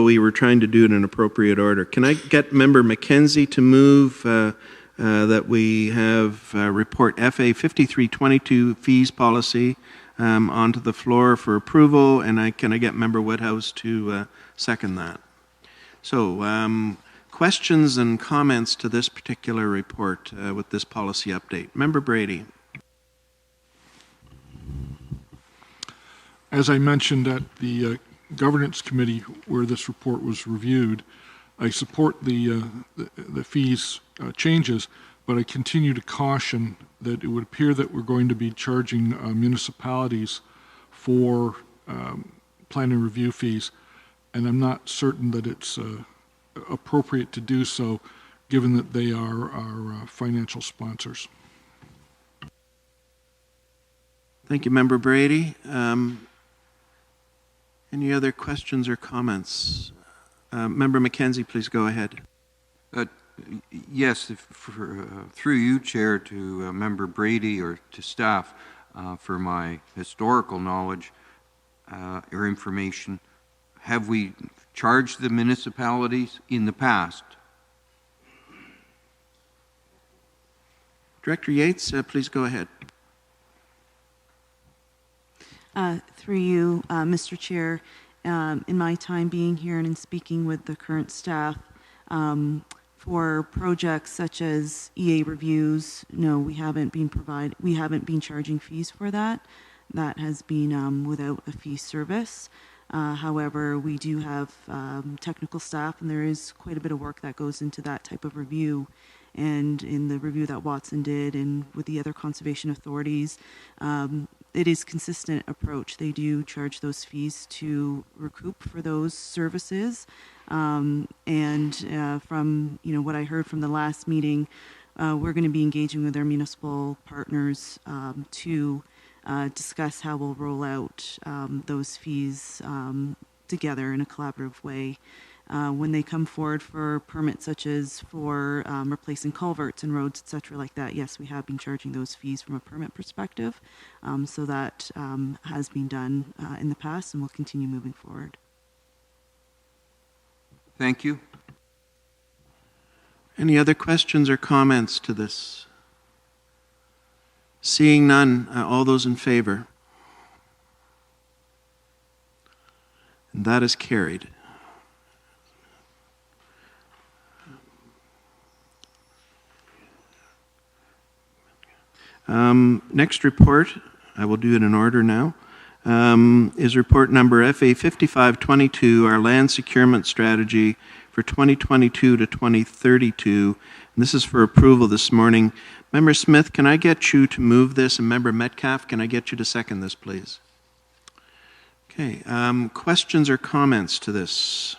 we were trying to do it in appropriate order. Can I get Member McKenzie to move that we have report FA 5322 fees policy onto the floor for approval, and can I get Member Woodhouse to second that? So questions and comments to this particular report with this policy update. Member Brady. As I mentioned at the governance committee where this report was reviewed, I support the fees changes, but I continue to caution that it would appear that we're going to be charging municipalities for plan and review fees, and I'm not certain that it's appropriate to do so, given that they are our financial sponsors. Thank you, Member Brady. Any other questions or comments? Member McKenzie, please go ahead. Yes, through you, Chair, to Member Brady or to staff, for my historical knowledge or information, have we charged the municipalities in the past? Director Yates, please go ahead. Through you, Mr. Chair, in my time being here and in speaking with the current staff, for projects such as EA reviews, no, we haven't been charging fees for that. That has been without a fee service. However, we do have technical staff, and there is quite a bit of work that goes into that type of review. And in the review that Watson did and with the other conservation authorities, it is consistent approach. They do charge those fees to recoup for those services. From what I heard from the last meeting, we're going to be engaging with our municipal partners to discuss how we'll roll out those fees together in a collaborative way. When they come forward for permits such as for replacing culverts and roads, etc., like that, yes, we have been charging those fees from a permit perspective. So that has been done in the past and will continue moving forward. Thank you. Any other questions or comments to this? Seeing none, all those in favor? And that is carried. Next report, I will do it in order now, is report number FA 5522, our land securement strategy for 2022 to 2032. And this is for approval this morning. Member Smith, can I get you to move this? And Member Metcalf, can I get you to second this, please? Okay, questions or comments to this?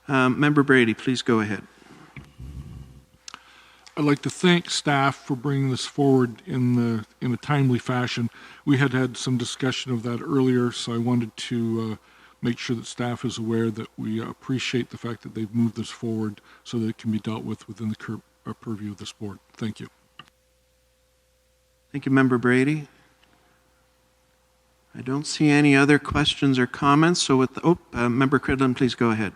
Member Brady, please go ahead. I'd like to thank staff for bringing this forward in a timely fashion. We had some discussion of that earlier, so I wanted to make sure that staff is aware that we appreciate the fact that they've moved this forward so that it can be dealt with within the purview of this board. Thank you. Thank you, Member Brady. I don't see any other questions or comments, so with Member Cridlin, please go ahead.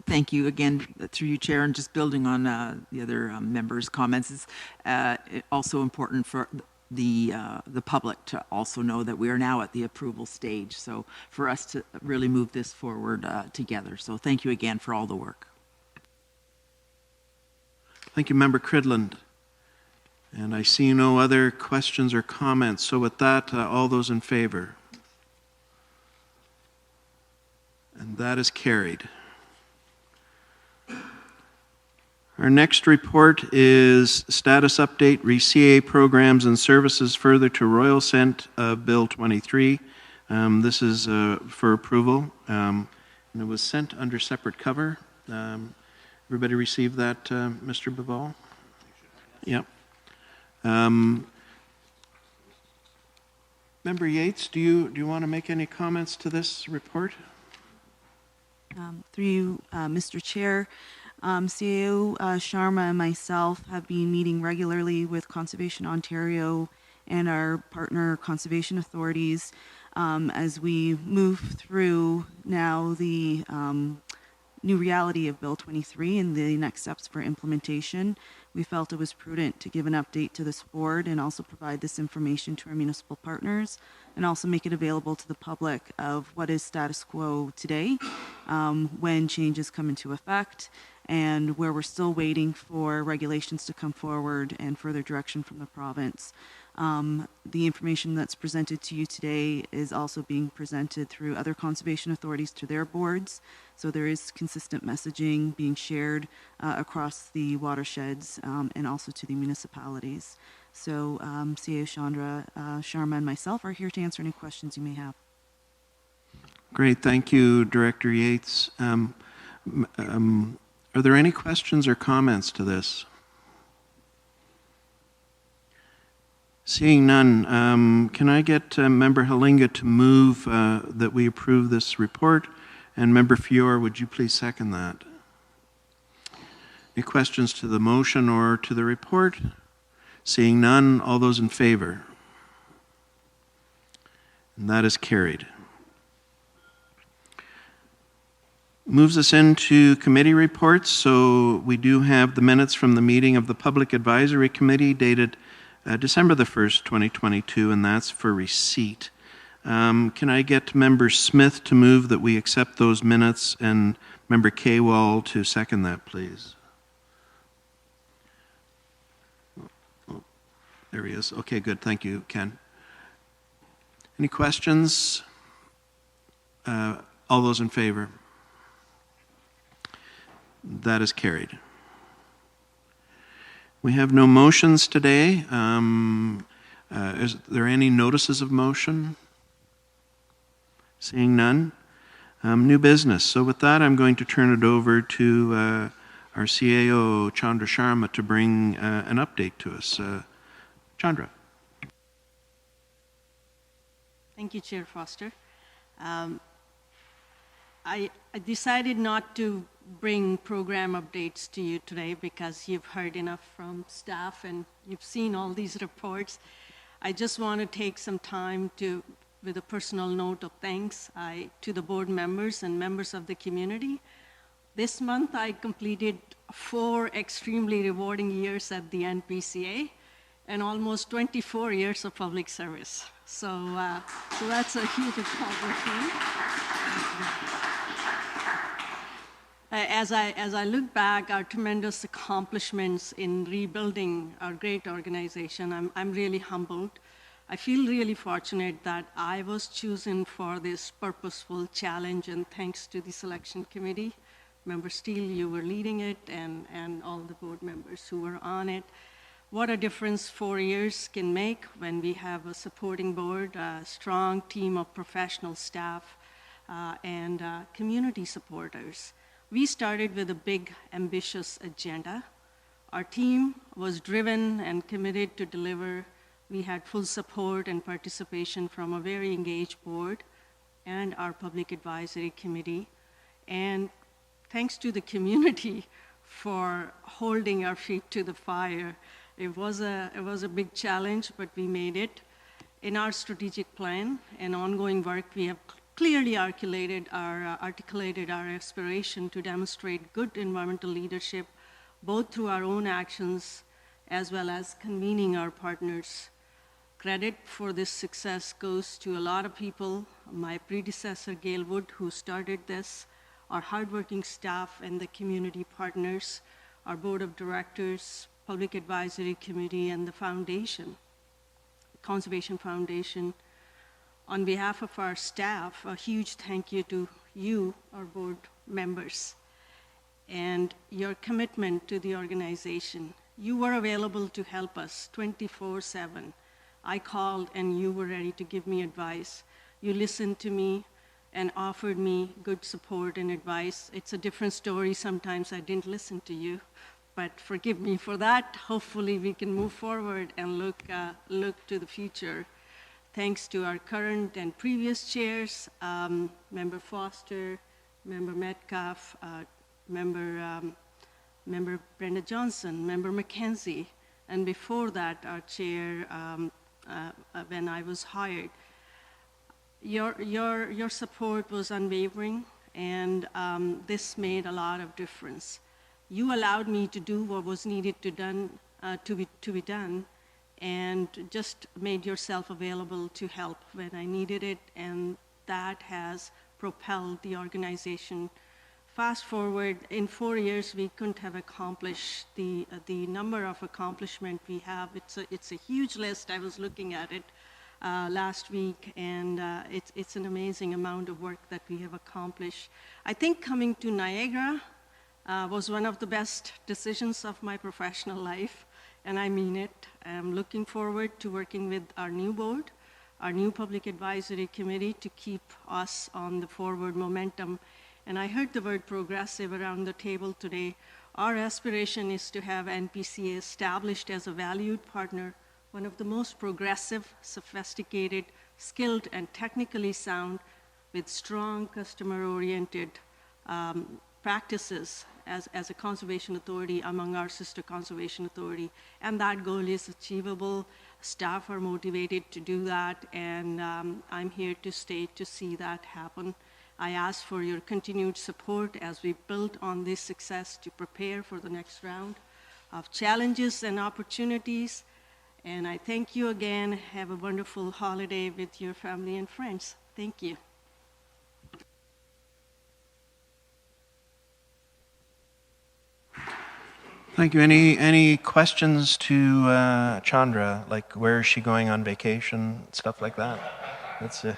Thank you again, through you, Chair, and just building on the other members' comments. It's also important for the public to also know that we are now at the approval stage. So for us to really move this forward together. So thank you again for all the work. Thank you, Member Cridland. And I see no other questions or comments. So with that, all those in favor? That is carried. Our next report is status update, ReCA programs and services further to Royal Sent Bill 23. This is for approval, and it was sent under separate cover. Everybody received that, Mr. Bivol? Yep. Member Yates, do you want to make any comments to this report? Through you, Mr. Chair, CAO Sharma and myself have been meeting regularly with Conservation Ontario and our partner conservation authorities as we move through now the new reality of Bill 23 and the next steps for implementation. We felt it was prudent to give an update to this board and also provide this information to our municipal partners and also make it available to the public of what is status quo today, when changes come into effect, and where we're still waiting for regulations to come forward and further direction from the province. The information that's presented to you today is also being presented through other conservation authorities to their boards. So there is consistent messaging being shared across the watersheds and also to the municipalities. So CAO Sharma and myself are here to answer any questions you may have. Great, thank you, Director Yates. Are there any questions or comments to this? Seeing none, can I get Member Halinga to move that we approve this report? And Member Fior, would you please second that? Any questions to the motion or to the report? Seeing none, all those in favor? And that is carried. Moves us into committee reports. So we do have the minutes from the meeting of the Public Advisory Committee dated December the 1st, 2022, and that's for receipt. Can I get Member Smith to move that we accept those minutes and Member Kaywall to second that, please? Oh, there he is. Okay, good. Thank you, Ken. Any questions? All those in favor? That is carried. We have no motions today. Is there any notices of motion? Seeing none. New business. So with that, I'm going to turn it over to our CAO, Chandra Sharma, to bring an update to us. Chandra. Thank you, Chair Foster. I decided not to bring program updates to you today because you've heard enough from staff and you've seen all these reports. I just want to take some time to, with a personal note of thanks to the board members and members of the community. This month I completed 4 extremely rewarding years at the NPCA and almost 24 years of public service. So that's a huge accomplishment. As I look back, our tremendous accomplishments in rebuilding our great organization, I'm really humbled. I feel really fortunate that I was chosen for this purposeful challenge, and thanks to the selection committee. Member Steele, you were leading it, and all the board members who were on it. What a difference 4 years can make when we have a supporting board, a strong team of professional staff, and community supporters. We started with a big, ambitious agenda. Our team was driven and committed to deliver. We had full support and participation from a very engaged board and our Public Advisory Committee. And thanks to the community for holding our feet to the fire. It was a big challenge, but we made it. In our strategic plan and ongoing work, we have clearly articulated our aspiration to demonstrate good environmental leadership, both through our own actions as well as convening our partners. Credit for this success goes to a lot of people, my predecessor, Gail Wood, who started this, our hardworking staff and the community partners, our board of directors, Public Advisory Committee, and the foundation, Conservation Foundation. On behalf of our staff, a huge thank you to you, our board members, and your commitment to the organization. You were available to help us 24/7. I called and you were ready to give me advice. You listened to me and offered me good support and advice. It's a different story. Sometimes I didn't listen to you, but forgive me for that. Hopefully we can move forward and look to the future. Thanks to our current and previous chairs, Member Foster, Member Metcalf, Member Brenda Johnson, Member McKenzie, and before that, our chair, when I was hired. Your support was unwavering, and this made a lot of difference. You allowed me to do what was needed to be done, and just made yourself available to help when I needed it, and that has propelled the organization. Fast forward, in 4 years, we couldn't have accomplished the number of accomplishments we have. It's a huge list. I was looking at it last week, and it's an amazing amount of work that we have accomplished. I think coming to Niagara was one of the best decisions of my professional life, and I mean it. I'm looking forward to working with our new board, our new Public Advisory Committee, to keep us on the forward momentum. And I heard the word progressive around the table today. Our aspiration is to have NPCA established as a valued partner, one of the most progressive, sophisticated, skilled, and technically sound, with strong customer-oriented practices as a conservation authority among our sister conservation authority. And that goal is achievable. Staff are motivated to do that, and I'm here to stay to see that happen. I ask for your continued support as we build on this success to prepare for the next round of challenges and opportunities. And I thank you again. Have a wonderful holiday with your family and friends. Thank you. Thank you. Any questions to Chandra, like where is she going on vacation, stuff like that? That's it.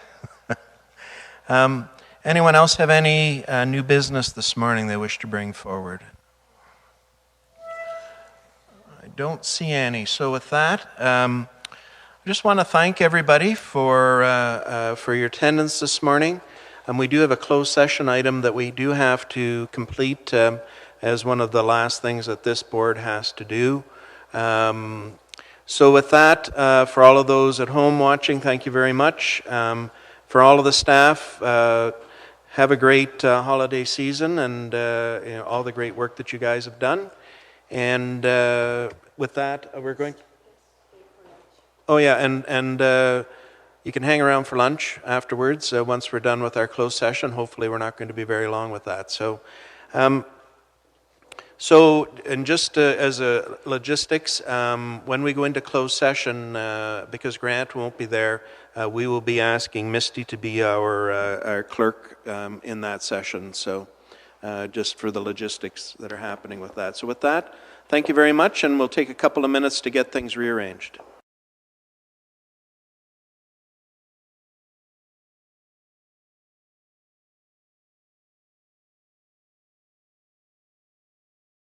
Anyone else have any new business this morning they wish to bring forward? I don't see any. So with that, I just want to thank everybody for your attendance this morning. And we do have a closed session item that we do have to complete as one of the last things that this board has to do. So with that, for all of those at home watching, thank you very much. For all of the staff, have a great holiday season, and all the great work that you guys have done. And with that, we're going. Oh yeah, and you can hang around for lunch afterwards once we're done with our closed session. Hopefully, we're not going to be very long with that. So. And just as a logistics, when we go into closed session, because Grant won't be there, we will be asking Misty to be our clerk in that session. So just for the logistics that are happening with that. So with that, thank you very much, and we'll take a couple of minutes to get things rearranged.